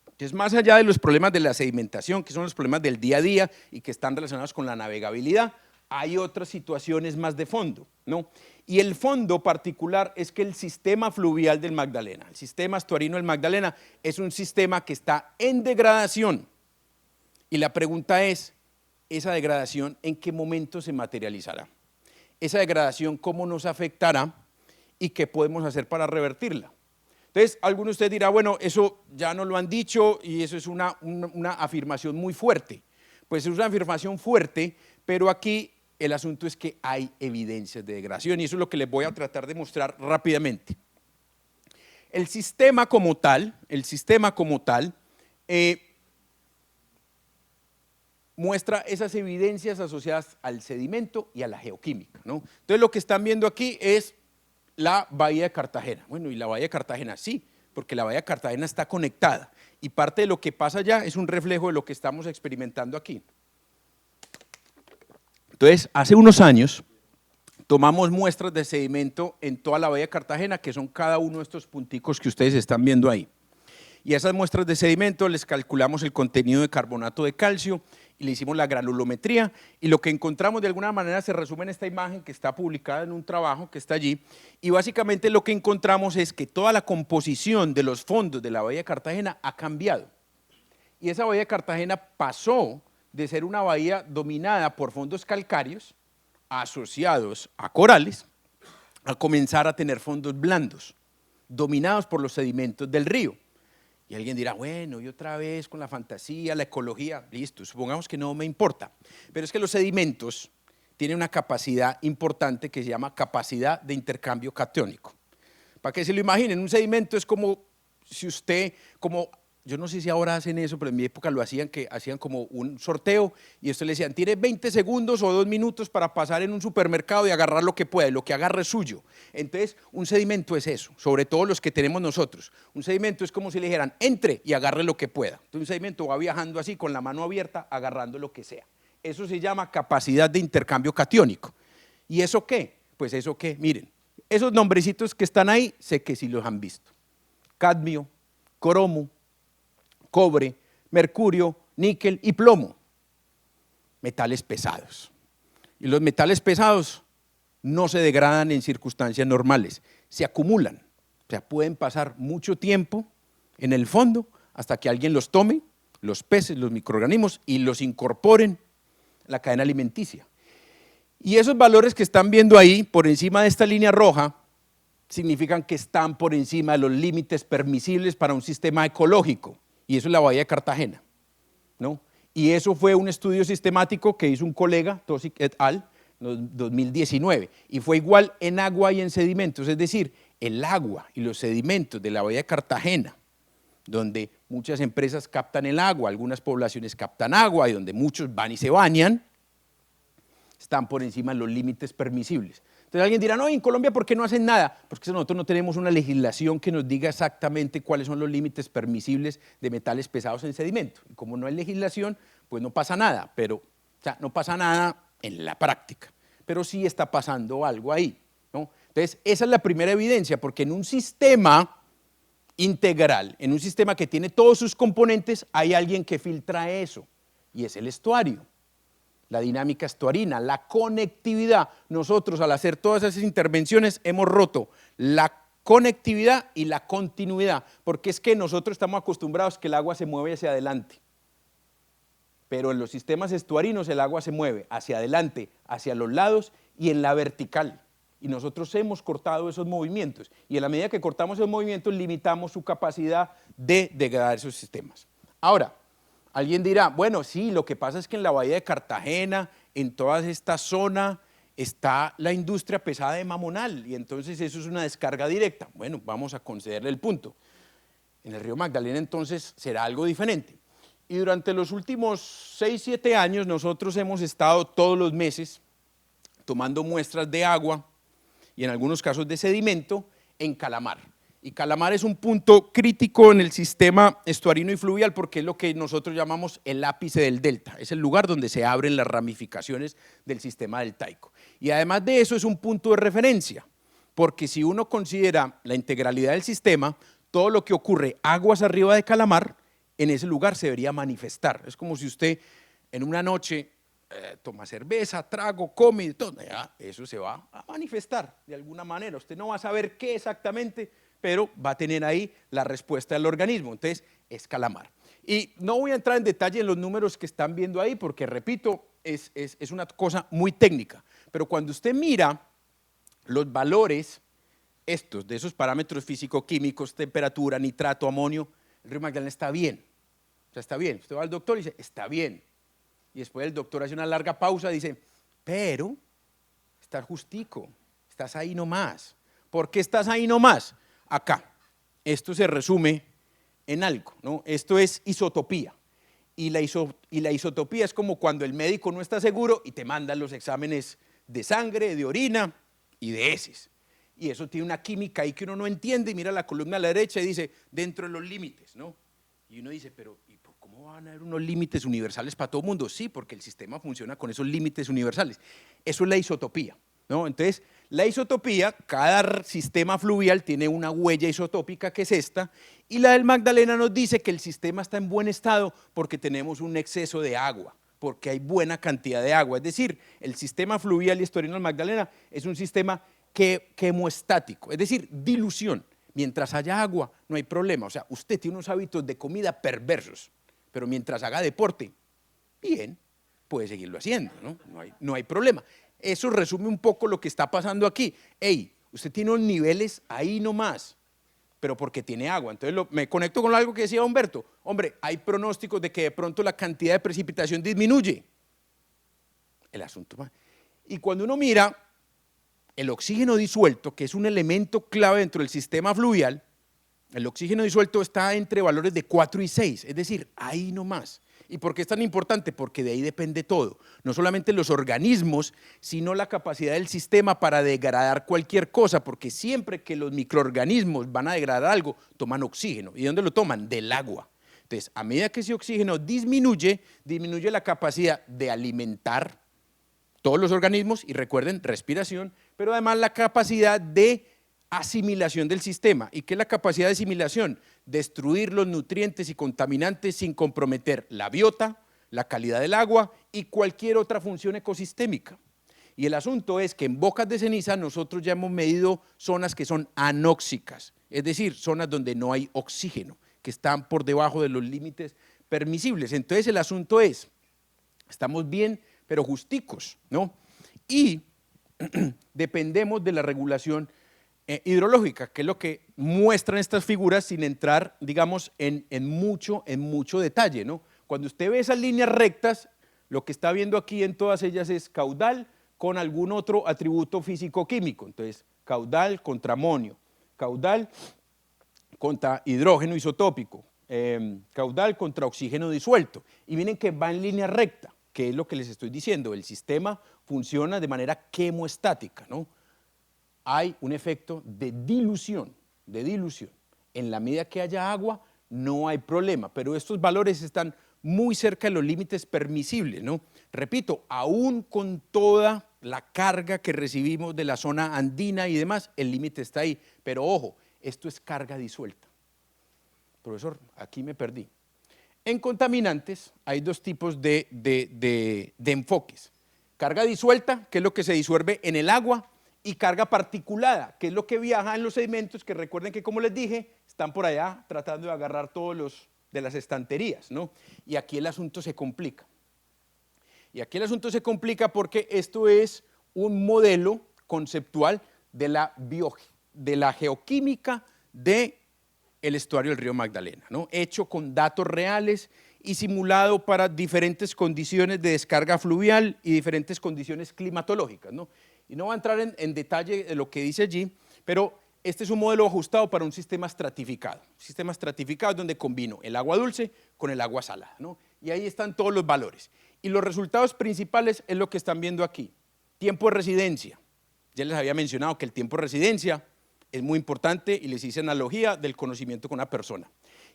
Entonces, más allá de los problemas de la sedimentación, que son los problemas del día a día y que están relacionados con la navegabilidad, hay otras situaciones más de fondo, ¿no? Y el fondo particular es que el sistema fluvial del Magdalena, el sistema estuarino del Magdalena, es un sistema que está en degradación. Y la pregunta es, ¿esa degradación en qué momento se materializará? ¿Esa degradación cómo nos afectará y qué podemos hacer para revertirla? Entonces, alguno de ustedes dirá, bueno, eso ya nos lo han dicho y eso es una afirmación muy fuerte. Pues es una afirmación fuerte, pero aquí el asunto es que hay evidencias de degradación y eso es lo que les voy a tratar de mostrar rápidamente. El sistema como tal muestra esas evidencias asociadas al sedimento y a la geoquímica, ¿no? Entonces lo que están viendo aquí es la bahía de Cartagena. Bueno, y la bahía de Cartagena sí, porque la bahía de Cartagena está conectada y parte de lo que pasa allá es un reflejo de lo que estamos experimentando aquí. Entonces, hace unos años tomamos muestras de sedimento en toda la bahía de Cartagena, que son cada uno de estos punticos que ustedes están viendo ahí. Y a esas muestras de sedimento les calculamos el contenido de carbonato de calcio y le hicimos la granulometría y lo que encontramos de alguna manera se resume en esta imagen que está publicada en un trabajo que está allí y básicamente lo que encontramos es que toda la composición de los fondos de la bahía de Cartagena ha cambiado y esa bahía de Cartagena pasó de ser una bahía dominada por fondos calcáreos asociados a corales a comenzar a tener fondos blandos dominados por los sedimentos del río. Y alguien dirá, bueno, y otra vez con la fantasía, la ecología, listo, supongamos que no me importa. Pero es que los sedimentos tienen una capacidad importante que se llama capacidad de intercambio catiónico. Para que se lo imaginen, un sedimento es como si usted, yo no sé si ahora hacen eso, pero en mi época lo hacían, que hacían como un sorteo y esto le decían, tiene 20 segundos o 2 minutos para pasar en un supermercado y agarrar lo que pueda, y lo que agarre es suyo. Entonces, un sedimento es eso, sobre todo los que tenemos nosotros. Un sedimento es como si le dijeran, entre y agarre lo que pueda. Entonces, un sedimento va viajando así, con la mano abierta, agarrando lo que sea. Eso se llama capacidad de intercambio catiónico. ¿Y eso qué? Pues eso qué, miren, esos nombrecitos que están ahí, sé que sí los han visto. Cadmio, cromo, cobre, mercurio, níquel y plomo, metales pesados. Y los metales pesados no se degradan en circunstancias normales, se acumulan. O sea, pueden pasar mucho tiempo en el fondo hasta que alguien los tome, los peces, los microorganismos, y los incorporen a la cadena alimenticia. Y esos valores que están viendo ahí, por encima de esta línea roja, significan que están por encima de los límites permisibles para un sistema ecológico. Y eso es la Bahía de Cartagena, ¿no? Y eso fue un estudio sistemático que hizo un colega, Tosic et al., en 2019, y fue igual en agua y en sedimentos, es decir, el agua y los sedimentos de la Bahía de Cartagena, donde muchas empresas captan el agua, algunas poblaciones captan agua y donde muchos van y se bañan, están por encima de los límites permisibles. Entonces alguien dirá, no, en Colombia, ¿por qué no hacen nada? Porque nosotros no tenemos una legislación que nos diga exactamente cuáles son los límites permisibles de metales pesados en sedimento. Y como no hay legislación, pues no pasa nada, pero, o sea, no pasa nada en la práctica, pero sí está pasando algo ahí, ¿no? Entonces, esa es la primera evidencia, porque en un sistema integral, en un sistema que tiene todos sus componentes, hay alguien que filtra eso, y es el estuario. La dinámica estuarina, la conectividad. Nosotros al hacer todas esas intervenciones hemos roto la conectividad y la continuidad, porque es que nosotros estamos acostumbrados que el agua se mueve hacia adelante, pero en los sistemas estuarinos el agua se mueve hacia adelante, hacia los lados y en la vertical, y nosotros hemos cortado esos movimientos, y en la medida que cortamos esos movimientos limitamos su capacidad de degradar esos sistemas. Ahora, alguien dirá, bueno, sí, lo que pasa es que en la Bahía de Cartagena, en toda esta zona, está la industria pesada de Mamonal, y entonces eso es una descarga directa. Bueno, vamos a concederle el punto. En el río Magdalena entonces será algo diferente. Y durante los últimos 6, 7 años nosotros hemos estado todos los meses tomando muestras de agua y en algunos casos de sedimento en Calamar. Y Calamar es un punto crítico en el sistema estuarino y fluvial porque es lo que nosotros llamamos el ápice del delta, es el lugar donde se abren las ramificaciones del sistema deltaico. Y además de eso es un punto de referencia, porque si uno considera la integralidad del sistema, todo lo que ocurre aguas arriba de Calamar, en ese lugar se debería manifestar. Es como si usted en una noche toma cerveza, trago, come y todo, ya, eso se va a manifestar de alguna manera. Usted no va a saber qué exactamente, pero va a tener ahí la respuesta del organismo. Entonces, es Calamar. Y no voy a entrar en detalle en los números que están viendo ahí, porque, repito, es una cosa muy técnica. Pero cuando usted mira los valores estos, de esos parámetros físico-químicos, temperatura, nitrato, amonio, el río Magdalena está bien. O sea, está bien. Usted va al doctor y dice, está bien. Y después el doctor hace una larga pausa y dice, pero estás justico, estás ahí nomás. ¿Por qué estás ahí nomás? Acá, esto se resume en algo, ¿no? Esto es isotopía, y la isotopía es como cuando el médico no está seguro y te mandan los exámenes de sangre, de orina y de heces, y eso tiene una química ahí que uno no entiende, y mira la columna a la derecha y dice, dentro de los límites, ¿no? Y uno dice, pero ¿y cómo van a haber unos límites universales para todo el mundo? Sí, porque el sistema funciona con esos límites universales, eso es la isotopía, ¿no? Entonces, la isotopía, cada sistema fluvial tiene una huella isotópica que es esta, y la del Magdalena nos dice que el sistema está en buen estado porque tenemos un exceso de agua, porque hay buena cantidad de agua. Es decir, el sistema fluvial y estuarino del Magdalena es un sistema quemostático, es decir, dilución. Mientras haya agua, no hay problema. O sea, usted tiene unos hábitos de comida perversos, pero mientras haga deporte, bien, puede seguirlo haciendo, ¿no? No hay problema. Eso resume un poco lo que está pasando aquí. Hey, usted tiene unos niveles ahí nomás, pero porque tiene agua. Entonces me conecto con algo que decía Humberto. Hombre, hay pronósticos de que de pronto la cantidad de precipitación disminuye. El asunto va. Y cuando uno mira el oxígeno disuelto, que es un elemento clave dentro del sistema fluvial, el oxígeno disuelto está entre valores de 4 y 6, es decir, ahí nomás. ¿Y por qué es tan importante? Porque de ahí depende todo, no solamente los organismos, sino la capacidad del sistema para degradar cualquier cosa, porque siempre que los microorganismos van a degradar algo, toman oxígeno. ¿Y dónde lo toman? Del agua. Entonces, a medida que ese oxígeno disminuye la capacidad de alimentar todos los organismos, y recuerden, respiración, pero además la capacidad de asimilación del sistema. ¿Y qué es la capacidad de asimilación? Destruir los nutrientes y contaminantes sin comprometer la biota, la calidad del agua y cualquier otra función ecosistémica. Y el asunto es que en bocas de ceniza nosotros ya hemos medido zonas que son anóxicas, es decir, zonas donde no hay oxígeno, que están por debajo de los límites permisibles. Entonces el asunto es, estamos bien, pero justicos, ¿no? Y dependemos de la regulación hidrológica, que es lo que muestran estas figuras sin entrar, digamos, en mucho detalle, ¿no? Cuando usted ve esas líneas rectas, lo que está viendo aquí en todas ellas es caudal con algún otro atributo físico-químico. Entonces, caudal contra amonio, caudal contra hidrógeno isotópico, caudal contra oxígeno disuelto. Y miren que va en línea recta, que es lo que les estoy diciendo. El sistema funciona de manera quemoestática, ¿no? Hay un efecto de dilución, En la medida que haya agua, no hay problema, pero estos valores están muy cerca de los límites permisibles, ¿no? Repito, aún con toda la carga que recibimos de la zona andina y demás, el límite está ahí, pero ojo, esto es carga disuelta. Profesor, aquí me perdí. En contaminantes hay dos tipos de enfoques. Carga disuelta, que es lo que se disuelve en el agua, y carga particulada, que es lo que viaja en los sedimentos, que recuerden que, como les dije, están por allá tratando de agarrar todos los de las estanterías, ¿no? Y aquí el asunto se complica. Y aquí el asunto se complica porque esto es un modelo conceptual de la geoquímica del estuario del río Magdalena, ¿no? Hecho con datos reales y simulado para diferentes condiciones de descarga fluvial y diferentes condiciones climatológicas, ¿no? Y no voy a entrar en detalle de lo que dice allí, pero este es un modelo ajustado para un sistema estratificado. Un sistema estratificado donde combino el agua dulce con el agua salada, ¿no? Y ahí están todos los valores. Y los resultados principales es lo que están viendo aquí. Tiempo de residencia. Ya les había mencionado que el tiempo de residencia es muy importante y les hice analogía del conocimiento con una persona.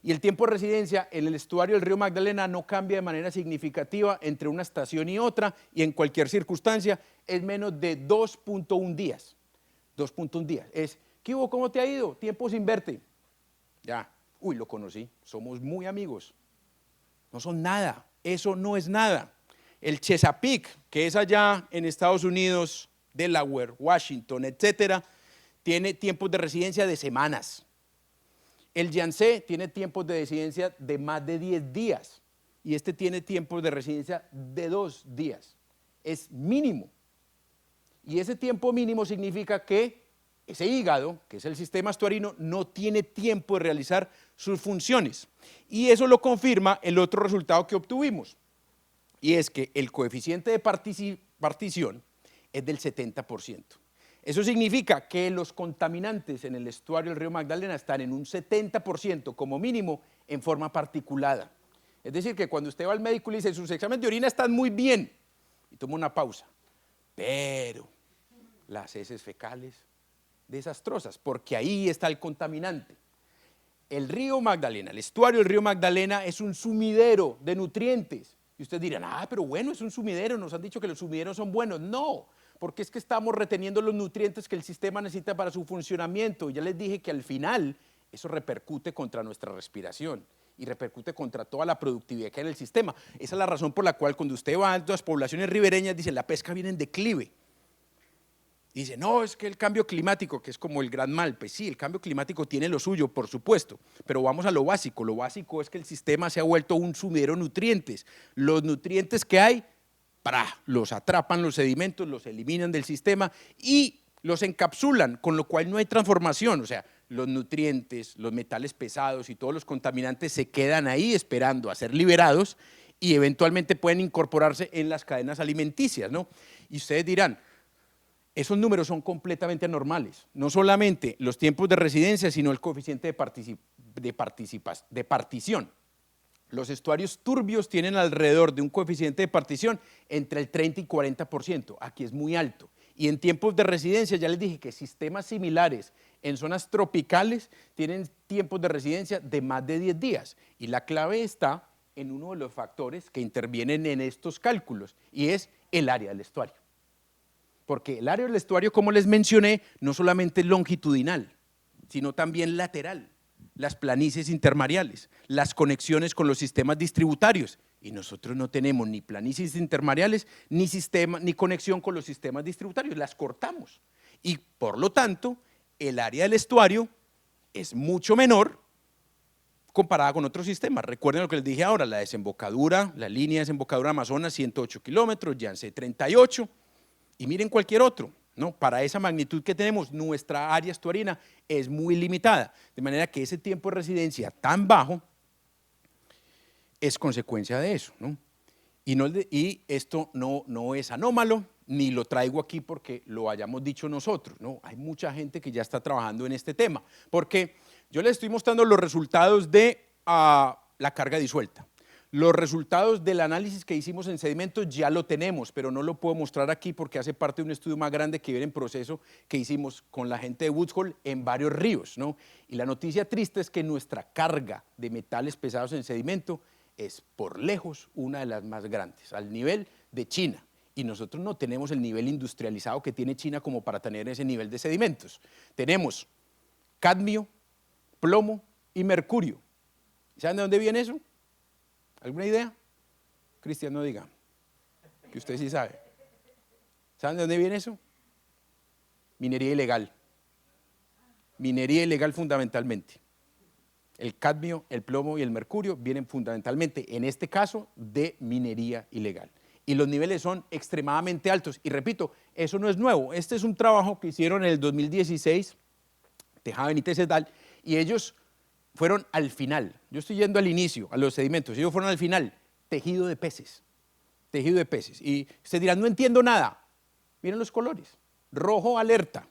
Y el tiempo de residencia en el estuario del río Magdalena no cambia de manera significativa entre una estación y otra, y en cualquier circunstancia es menos de 2.1 días. 2.1 días. Es, ¿qué hubo? ¿Cómo te ha ido? Tiempo sin verte. Ya, uy, lo conocí, somos muy amigos. No son nada, eso no es nada. El Chesapeake, que es allá en Estados Unidos, Delaware, Washington, etcétera, tiene tiempos de residencia de semanas. El Yangtze tiene tiempos de residencia de más de 10 días y este tiene tiempos de residencia de 2 días. Es mínimo. Y ese tiempo mínimo significa que ese hígado, que es el sistema estuarino, no tiene tiempo de realizar sus funciones. Y eso lo confirma el otro resultado que obtuvimos, y es que el coeficiente de partición es del 70%. Eso significa que los contaminantes en el estuario del río Magdalena están en un 70% como mínimo en forma particulada. Es decir, que cuando usted va al médico y le dice, sus exámenes de orina están muy bien, y toma una pausa, pero las heces fecales, desastrosas, porque ahí está el contaminante. El río Magdalena, el estuario del río Magdalena es un sumidero de nutrientes. Y ustedes dirán, pero bueno, es un sumidero, nos han dicho que los sumideros son buenos. No, porque es que estamos reteniendo los nutrientes que el sistema necesita para su funcionamiento. Y ya les dije que al final eso repercute contra nuestra respiración y repercute contra toda la productividad que hay en el sistema. Esa es la razón por la cual cuando usted va a las poblaciones ribereñas, dicen, la pesca viene en declive. Dice, no, es que el cambio climático, que es como el gran mal, pues sí, el cambio climático tiene lo suyo, por supuesto, pero vamos a lo básico es que el sistema se ha vuelto un sumidero de nutrientes. Los nutrientes que hay, los atrapan los sedimentos, los eliminan del sistema y los encapsulan, con lo cual no hay transformación, o sea, los nutrientes, los metales pesados y todos los contaminantes se quedan ahí esperando a ser liberados y eventualmente pueden incorporarse en las cadenas alimenticias, ¿no? Y ustedes dirán, esos números son completamente anormales, no solamente los tiempos de residencia, sino el coeficiente de partición. Los estuarios turbios tienen alrededor de un coeficiente de partición entre el 30 y 40%, aquí es muy alto. Y en tiempos de residencia, ya les dije que sistemas similares en zonas tropicales tienen tiempos de residencia de más de 10 días. Y la clave está en uno de los factores que intervienen en estos cálculos, y es el área del estuario. Porque el área del estuario, como les mencioné, no solamente es longitudinal, sino también lateral, las planicies intermareales, las conexiones con los sistemas distributarios, Y nosotros no tenemos ni planicies intermareales, ni sistema, ni conexión con los sistemas distributarios, las cortamos. Y por lo tanto, el área del estuario es mucho menor comparada con otros sistemas. Recuerden lo que les dije ahora, la desembocadura, la línea de desembocadura Amazonas, 108 kilómetros, Yance 38, y miren cualquier otro, ¿no? Para esa magnitud que tenemos, nuestra área estuarina es muy limitada, de manera que ese tiempo de residencia tan bajo es consecuencia de eso, ¿no? Y esto no es anómalo, ni lo traigo aquí porque lo hayamos dicho nosotros, ¿no? Hay mucha gente que ya está trabajando en este tema, porque yo les estoy mostrando los resultados de la carga disuelta. Los resultados del análisis que hicimos en sedimentos ya lo tenemos, pero no lo puedo mostrar aquí porque hace parte de un estudio más grande que viene en proceso que hicimos con la gente de Woods Hole en varios ríos, ¿no? Y la noticia triste es que nuestra carga de metales pesados en sedimento es por lejos una de las más grandes, al nivel de China. Y nosotros no tenemos el nivel industrializado que tiene China como para tener ese nivel de sedimentos. Tenemos cadmio, plomo y mercurio. ¿Saben de dónde viene eso? ¿Alguna idea? Cristian, no diga, que usted sí sabe. ¿Saben de dónde viene eso? Minería ilegal. Minería ilegal fundamentalmente. El cadmio, el plomo y el mercurio vienen fundamentalmente, en este caso, de minería ilegal. Y los niveles son extremadamente altos. Y repito, eso no es nuevo. Este es un trabajo que hicieron en el 2016, Tejada Benítez et al, y ellos fueron al final. Yo estoy yendo al inicio, a los sedimentos. Ellos fueron al final, tejido de peces. Tejido de peces. Y ustedes dirán, no entiendo nada. Miren los colores. Rojo alerta.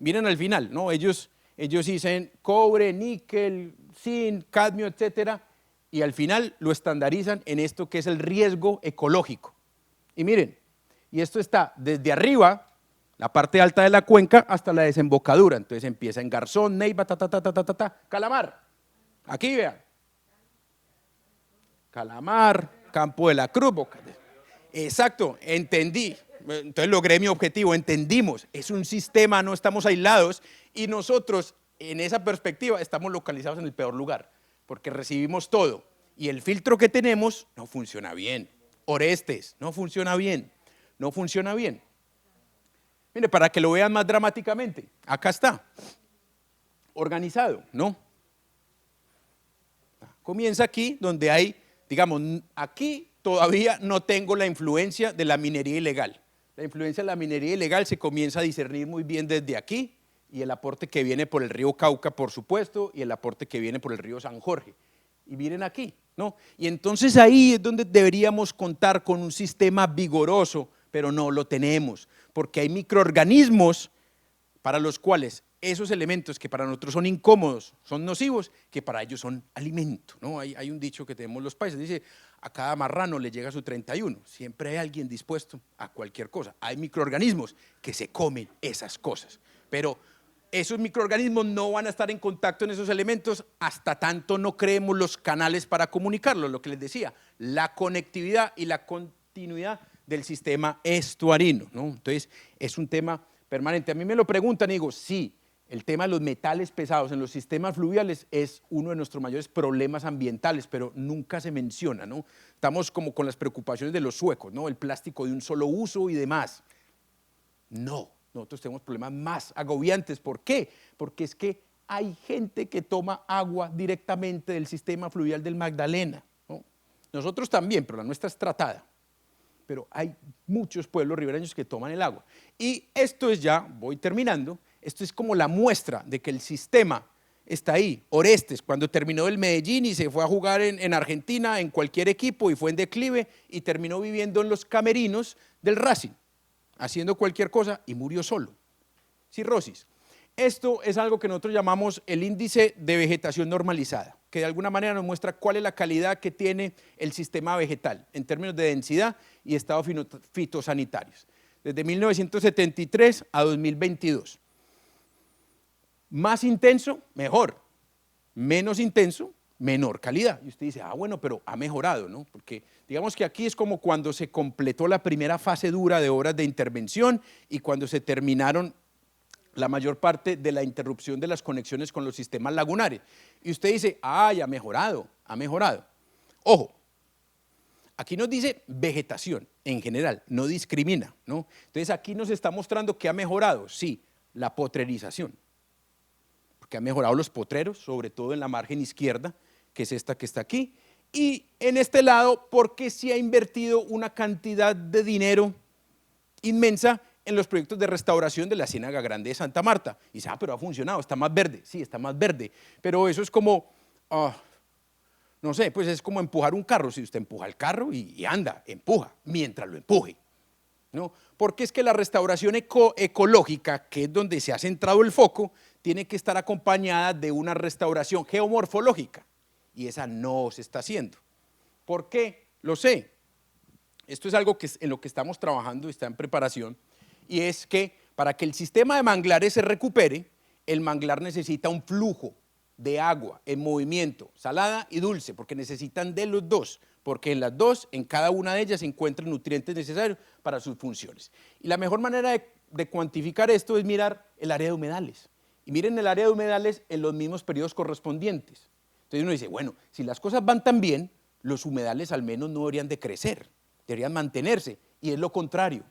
Miren al final, ¿no? Ellos dicen cobre, níquel, zinc, cadmio, etcétera, y al final lo estandarizan en esto que es el riesgo ecológico. Y miren, y esto está desde arriba, la parte alta de la cuenca, hasta la desembocadura. Entonces empieza en Garzón, Neiva, Calamar. Aquí vean. Calamar, Campo de la Cruz, Boca. Exacto, entendí. Entonces logré mi objetivo, entendimos. Es un sistema, no estamos aislados, y nosotros en esa perspectiva estamos localizados en el peor lugar, porque recibimos todo, y el filtro que tenemos no funciona bien. Orestes, no funciona bien, no funciona bien. Mire, para que lo vean más dramáticamente, acá está, organizado, ¿no? Comienza aquí, donde hay, digamos, aquí todavía no tengo la influencia de la minería ilegal. La influencia de la minería ilegal se comienza a discernir muy bien desde aquí, y el aporte que viene por el río Cauca, por supuesto, y el aporte que viene por el río San Jorge. Y miren aquí, ¿no? Y entonces ahí es donde deberíamos contar con un sistema vigoroso, pero no lo tenemos, porque hay microorganismos para los cuales esos elementos que para nosotros son incómodos, son nocivos, que para ellos son alimento, ¿no? Hay un dicho que tenemos los países, dice, a cada marrano le llega su 31, siempre hay alguien dispuesto a cualquier cosa. Hay microorganismos que se comen esas cosas, pero esos microorganismos no van a estar en contacto en esos elementos hasta tanto no creemos los canales para comunicarlos, lo que les decía, la conectividad y la continuidad del sistema estuarino, ¿no? Entonces, es un tema permanente. A mí me lo preguntan y digo, sí, el tema de los metales pesados en los sistemas fluviales es uno de nuestros mayores problemas ambientales, pero nunca se menciona, ¿no? Estamos como con las preocupaciones de los suecos, ¿no? El plástico de un solo uso y demás. No, nosotros tenemos problemas más agobiantes. ¿Por qué? Porque es que hay gente que toma agua directamente del sistema fluvial del Magdalena, ¿no? Nosotros también, pero la nuestra es tratada. Pero hay muchos pueblos ribereños que toman el agua. Y esto es ya, voy terminando, esto es como la muestra de que el sistema está ahí. Orestes, cuando terminó el Medellín y se fue a jugar en Argentina, en cualquier equipo, y fue en declive, y terminó viviendo en los camerinos del Racing, haciendo cualquier cosa, y murió solo. Cirrosis. Esto es algo que nosotros llamamos el índice de vegetación normalizada, que de alguna manera nos muestra cuál es la calidad que tiene el sistema vegetal en términos de densidad y estado fitosanitarios, desde 1973 a 2022. Más intenso, mejor. Menos intenso, menor calidad. Y usted dice, bueno, pero ha mejorado, ¿no? Porque digamos que aquí es como cuando se completó la primera fase dura de obras de intervención y cuando se terminaron la mayor parte de la interrupción de las conexiones con los sistemas lagunares. Y usted dice, ha mejorado, ha mejorado. Ojo, Aquí nos dice vegetación en general, no discrimina, ¿no? Entonces aquí nos está mostrando que ha mejorado, sí, la potrerización, porque ha mejorado los potreros, sobre todo en la margen izquierda, que es esta que está aquí, y en este lado porque sí ha invertido una cantidad de dinero inmensa en los proyectos de restauración de la Ciénaga Grande de Santa Marta. Y dice, pero ha funcionado, está más verde. Sí, está más verde, pero eso es como, no sé, pues es como empujar un carro. Si usted empuja el carro y anda, empuja, mientras lo empuje, ¿no? Porque es que la restauración ecológica, que es donde se ha centrado el foco, tiene que estar acompañada de una restauración geomorfológica, y esa no se está haciendo. ¿Por qué? Lo sé. Esto es algo en lo que estamos trabajando, está en preparación, y es que para que el sistema de manglares se recupere, el manglar necesita un flujo de agua en movimiento, salada y dulce, porque necesitan de los dos, porque en las dos, en cada una de ellas se encuentran nutrientes necesarios para sus funciones. Y la mejor manera de cuantificar esto es mirar el área de humedales. Y miren el área de humedales en los mismos periodos correspondientes. Entonces uno dice, bueno, si las cosas van tan bien, los humedales al menos no deberían de crecer, deberían mantenerse, y es lo contrario.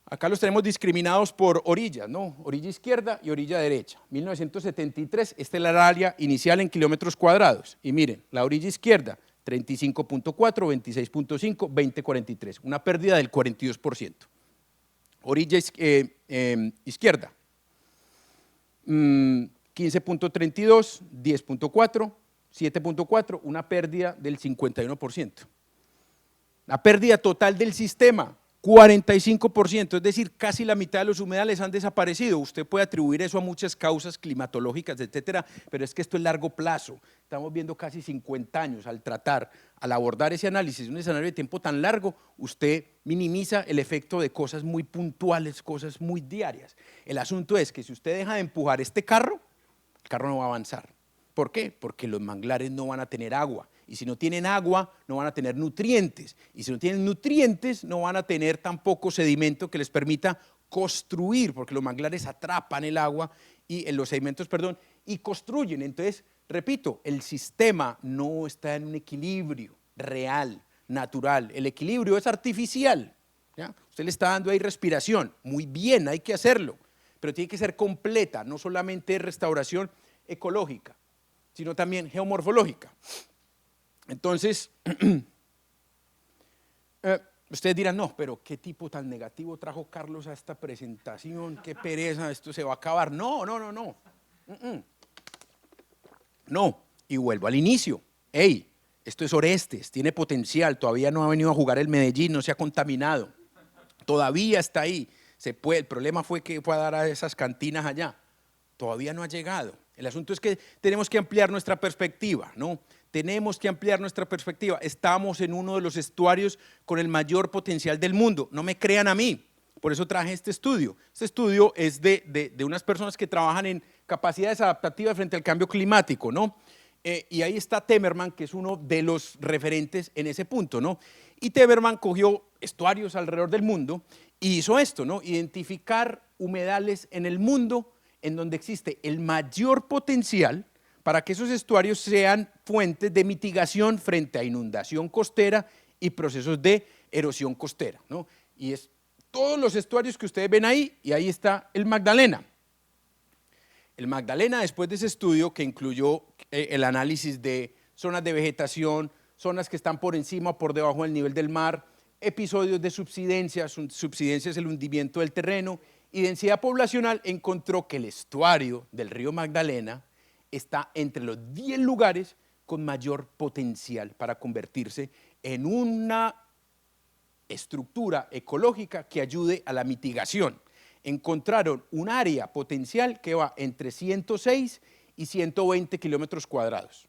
Acá los tenemos discriminados por orillas, ¿no? Orilla izquierda y orilla derecha. 1973, esta es la área inicial en kilómetros cuadrados. Y miren, la orilla izquierda, 35.4, 26.5, 20.43, una pérdida del 42%. Orilla izquierda, 15.32, 10.4, 7.4, una pérdida del 51%. La pérdida total del sistema, 45%, es decir, casi la mitad de los humedales han desaparecido. Usted puede atribuir eso a muchas causas climatológicas, etcétera, pero es que esto es largo plazo. Estamos viendo casi 50 años al abordar ese análisis, un escenario de tiempo tan largo, usted minimiza el efecto de cosas muy puntuales, cosas muy diarias. El asunto es que si usted deja de empujar este carro, el carro no va a avanzar. ¿Por qué? Porque los manglares no van a tener agua. Y si no tienen agua, no van a tener nutrientes. Y si no tienen nutrientes, no van a tener tampoco sedimento que les permita construir, porque los manglares atrapan el agua y los sedimentos, y construyen. Entonces, repito, el sistema no está en un equilibrio real, natural. El equilibrio es artificial, ¿ya? Usted le está dando ahí respiración. Muy bien, hay que hacerlo, pero tiene que ser completa, no solamente restauración ecológica, sino también geomorfológica. Entonces, ustedes dirán, no, pero qué tipo tan negativo trajo Carlos a esta presentación, qué pereza, esto se va a acabar. No. No, y vuelvo al inicio. Hey, esto es Orestes, tiene potencial, todavía no ha venido a jugar el Medellín, no se ha contaminado, todavía está ahí. Se puede, el problema fue que fue a dar a esas cantinas allá, todavía no ha llegado. El asunto es que tenemos que ampliar nuestra perspectiva, ¿no? Tenemos que ampliar nuestra perspectiva. Estamos en uno de los estuarios con el mayor potencial del mundo. No me crean a mí, por eso traje este estudio. Este estudio es de unas personas que trabajan en capacidades adaptativas frente al cambio climático, ¿no? Y ahí está Temerman, que es uno de los referentes en ese punto, ¿no? Y Temerman cogió estuarios alrededor del mundo y hizo esto, ¿no? Identificar humedales en el mundo en donde existe el mayor potencial para que esos estuarios sean fuentes de mitigación frente a inundación costera y procesos de erosión costera, ¿no? Y es todos los estuarios que ustedes ven ahí, y ahí está el Magdalena. El Magdalena, después de ese estudio que incluyó el análisis de zonas de vegetación, zonas que están por encima o por debajo del nivel del mar, episodios de subsidencia, subsidencia es el hundimiento del terreno, y densidad poblacional, encontró que el estuario del río Magdalena está entre los 10 lugares con mayor potencial para convertirse en una estructura ecológica que ayude a la mitigación. Encontraron un área potencial que va entre 106 y 120 kilómetros cuadrados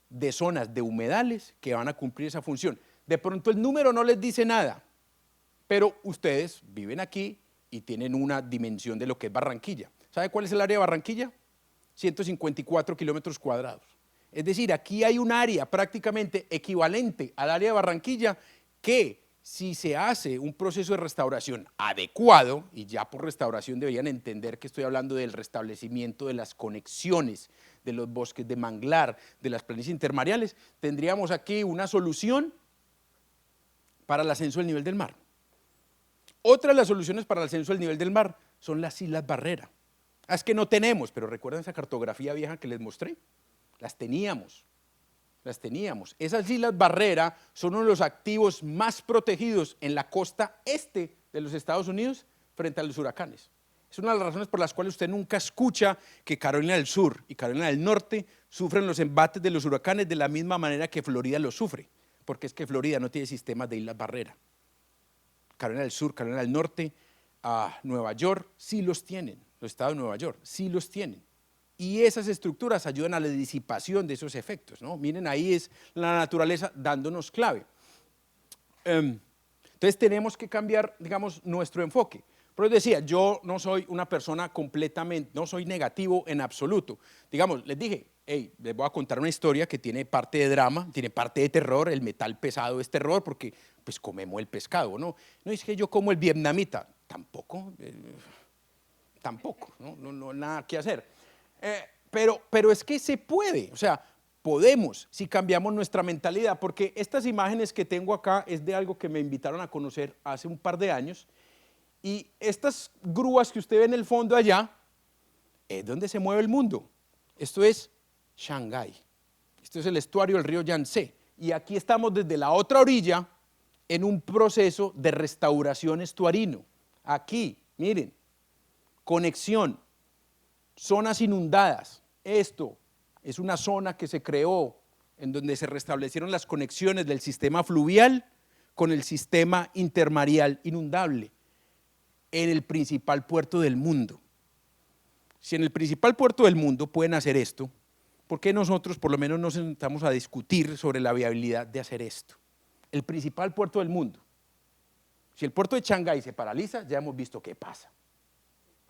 de zonas de humedales que van a cumplir esa función. De pronto el número no les dice nada, pero ustedes viven aquí y tienen una dimensión de lo que es Barranquilla. ¿Sabe cuál es el área de Barranquilla? 154 kilómetros cuadrados. Es decir, aquí hay un área prácticamente equivalente al área de Barranquilla que si se hace un proceso de restauración adecuado, y ya por restauración deberían entender que estoy hablando del restablecimiento de las conexiones de los bosques de manglar, de las planicies intermareales, tendríamos aquí una solución para el ascenso del nivel del mar. Otra de las soluciones para el ascenso del nivel del mar son las islas barrera. Es que no tenemos, pero ¿recuerdan esa cartografía vieja que les mostré? Las teníamos. Esas islas barrera son uno de los activos más protegidos en la costa este de los Estados Unidos frente a los huracanes. Es una de las razones por las cuales usted nunca escucha que Carolina del Sur y Carolina del Norte sufren los embates de los huracanes de la misma manera que Florida los sufre, porque es que Florida no tiene sistemas de islas barrera. Carolina del Sur, Carolina del Norte, Nueva York sí los tienen, los estados de Nueva York sí los tienen. Y esas estructuras ayudan a la disipación de esos efectos, ¿no? Miren, ahí es la naturaleza dándonos clave. Entonces tenemos que cambiar, digamos, nuestro enfoque. Pero decía, yo no soy una persona completamente, no soy negativo en absoluto. Digamos, les dije, hey, les voy a contar una historia que tiene parte de drama, tiene parte de terror, el metal pesado es terror porque pues comemos el pescado, ¿no? No es que yo como el vietnamita, tampoco, no, nada que hacer. Pero es que se puede, o sea, podemos si cambiamos nuestra mentalidad, porque estas imágenes que tengo acá es de algo que me invitaron a conocer hace un par de años, y estas grúas que usted ve en el fondo allá, es donde se mueve el mundo. Esto es Shanghái, esto es el estuario del río Yangtze, y aquí estamos desde la otra orilla en un proceso de restauración estuarino. Aquí, miren, conexión, zonas inundadas. Esto es una zona que se creó en donde se restablecieron las conexiones del sistema fluvial con el sistema intermareal inundable en el principal puerto del mundo. Si en el principal puerto del mundo pueden hacer esto, ¿por qué nosotros por lo menos nos sentamos a discutir sobre la viabilidad de hacer esto? El principal puerto del mundo. Si el puerto de Shanghái se paraliza, ya hemos visto qué pasa.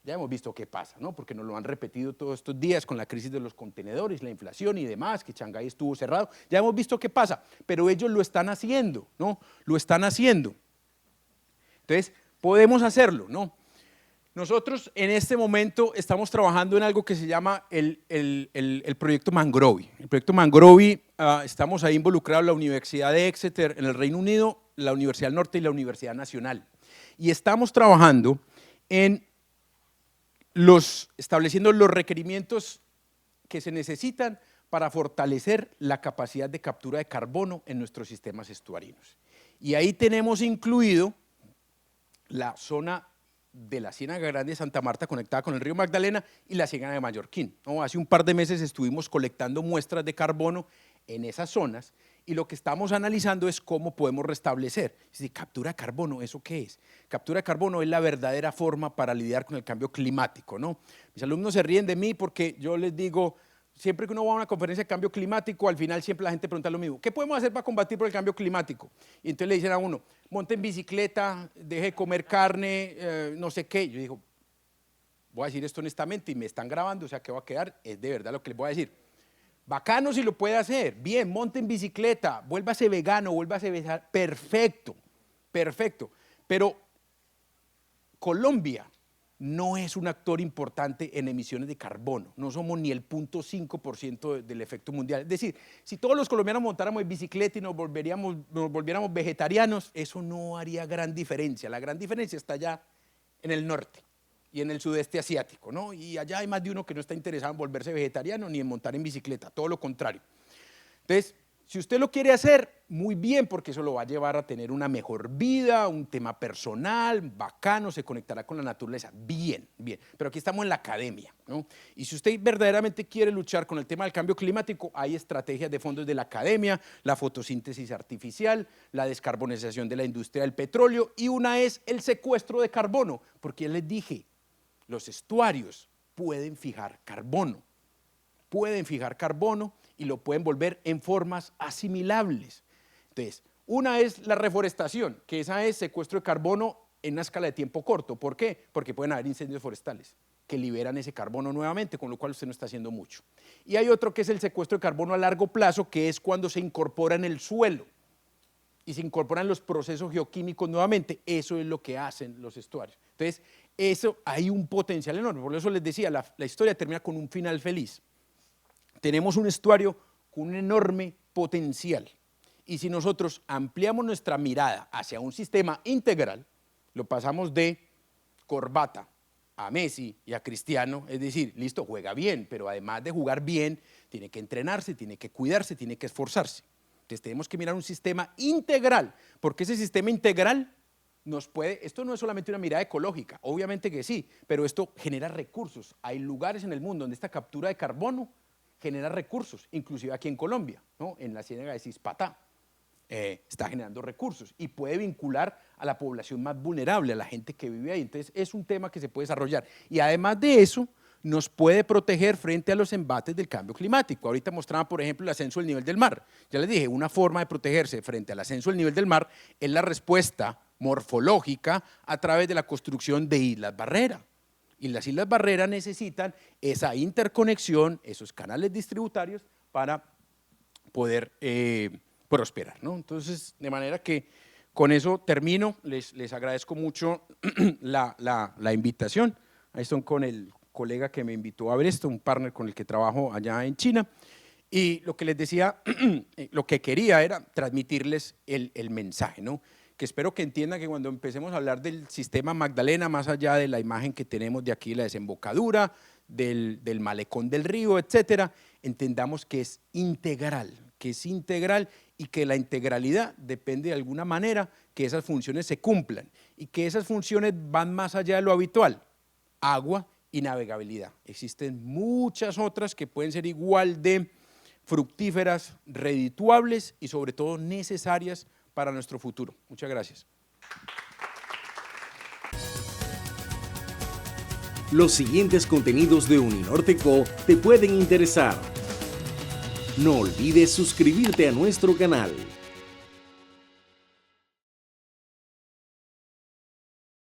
Ya hemos visto qué pasa, ¿no? Porque nos lo han repetido todos estos días con la crisis de los contenedores, la inflación y demás, que Shanghái estuvo cerrado. Ya hemos visto qué pasa, pero ellos lo están haciendo, ¿no? Lo están haciendo. Entonces, podemos hacerlo, ¿no? Nosotros en este momento estamos trabajando en algo que se llama el proyecto Mangrove. El proyecto Mangrove, estamos ahí involucrados la Universidad de Exeter en el Reino Unido, la Universidad del Norte y la Universidad Nacional. Y estamos trabajando en estableciendo los requerimientos que se necesitan para fortalecer la capacidad de captura de carbono en nuestros sistemas estuarinos. Y ahí tenemos incluido la zona de la Ciénaga Grande de Santa Marta conectada con el río Magdalena y la Ciénaga de Mallorquín, ¿no? Hace un par de meses estuvimos colectando muestras de carbono en esas zonas y lo que estamos analizando es cómo podemos restablecer. Es decir, captura de carbono, ¿eso qué es? Captura de carbono es la verdadera forma para lidiar con el cambio climático, ¿no? Mis alumnos se ríen de mí porque yo les digo, siempre que uno va a una conferencia de cambio climático, al final siempre la gente pregunta lo mismo, ¿qué podemos hacer para combatir por el cambio climático? Y entonces le dicen a uno, monte en bicicleta, deje de comer carne, no sé qué. Yo digo, voy a decir esto honestamente y me están grabando, o sea, ¿qué va a quedar? Es de verdad lo que les voy a decir. Bacano si lo puede hacer, bien, monte en bicicleta, vuélvase vegano, vuélvase vegano, perfecto, perfecto. Pero Colombia no es un actor importante en emisiones de carbono, no somos ni el 0.5% del efecto mundial. Es decir, si todos los colombianos montáramos en bicicleta y nos volviéramos vegetarianos, eso no haría gran diferencia. La gran diferencia está allá en el norte y en el sudeste asiático, ¿no? Y allá hay más de uno que no está interesado en volverse vegetariano ni en montar en bicicleta, todo lo contrario. Entonces, si usted lo quiere hacer, muy bien, porque eso lo va a llevar a tener una mejor vida, un tema personal, bacano, se conectará con la naturaleza, bien, bien. Pero aquí estamos en la academia, ¿no? Y si usted verdaderamente quiere luchar con el tema del cambio climático, hay estrategias de fondos de la academia, la fotosíntesis artificial, la descarbonización de la industria del petróleo, y una es el secuestro de carbono, porque ya les dije, los estuarios pueden fijar carbono y lo pueden volver en formas asimilables. Entonces, una es la reforestación, que esa es secuestro de carbono en una escala de tiempo corto. ¿Por qué? Porque pueden haber incendios forestales que liberan ese carbono nuevamente, con lo cual usted no está haciendo mucho. Y hay otro que es el secuestro de carbono a largo plazo, que es cuando se incorpora en el suelo. y se incorporan los procesos geoquímicos nuevamente, eso es lo que hacen los estuarios. Entonces, eso hay un potencial enorme. Por eso les decía, la historia termina con un final feliz. Tenemos un estuario con un enorme potencial. Y si nosotros ampliamos nuestra mirada hacia un sistema integral, lo pasamos de corbata a Messi y a Cristiano, es decir, listo, juega bien, pero además de jugar bien, tiene que entrenarse, tiene que cuidarse, tiene que esforzarse. Entonces tenemos que mirar un sistema integral, porque ese sistema integral nos puede, esto no es solamente una mirada ecológica, obviamente que sí, pero esto genera recursos. Hay lugares en el mundo donde esta captura de carbono genera recursos, inclusive aquí en Colombia, ¿no? En la ciénaga de Cispatá. Está generando recursos y puede vincular a la población más vulnerable, a la gente que vive ahí. Entonces es un tema que se puede desarrollar y además de eso nos puede proteger frente a los embates del cambio climático. Ahorita mostraba, por ejemplo, el ascenso del nivel del mar. Ya les dije, una forma de protegerse frente al ascenso del nivel del mar es la respuesta morfológica a través de la construcción de islas barrera. Y las islas barrera necesitan esa interconexión, esos canales distributarios para poder prosperar, ¿no? Entonces, de manera que con eso termino. Les agradezco mucho la invitación. Ahí están con el colega que me invitó a ver esto, un partner con el que trabajo allá en China. Y lo que les decía, lo que quería era transmitirles el mensaje, ¿no? Que espero que entiendan que cuando empecemos a hablar del sistema Magdalena, más allá de la imagen que tenemos de aquí, la desembocadura, del malecón del río, etcétera, entendamos que es integral y que la integralidad depende de alguna manera que esas funciones se cumplan y que esas funciones van más allá de lo habitual, agua y navegabilidad. Existen muchas otras que pueden ser igual de fructíferas, redituables y sobre todo necesarias para nuestro futuro. Muchas gracias. Los siguientes contenidos de Uninorte.co te pueden interesar. No olvides suscribirte a nuestro canal.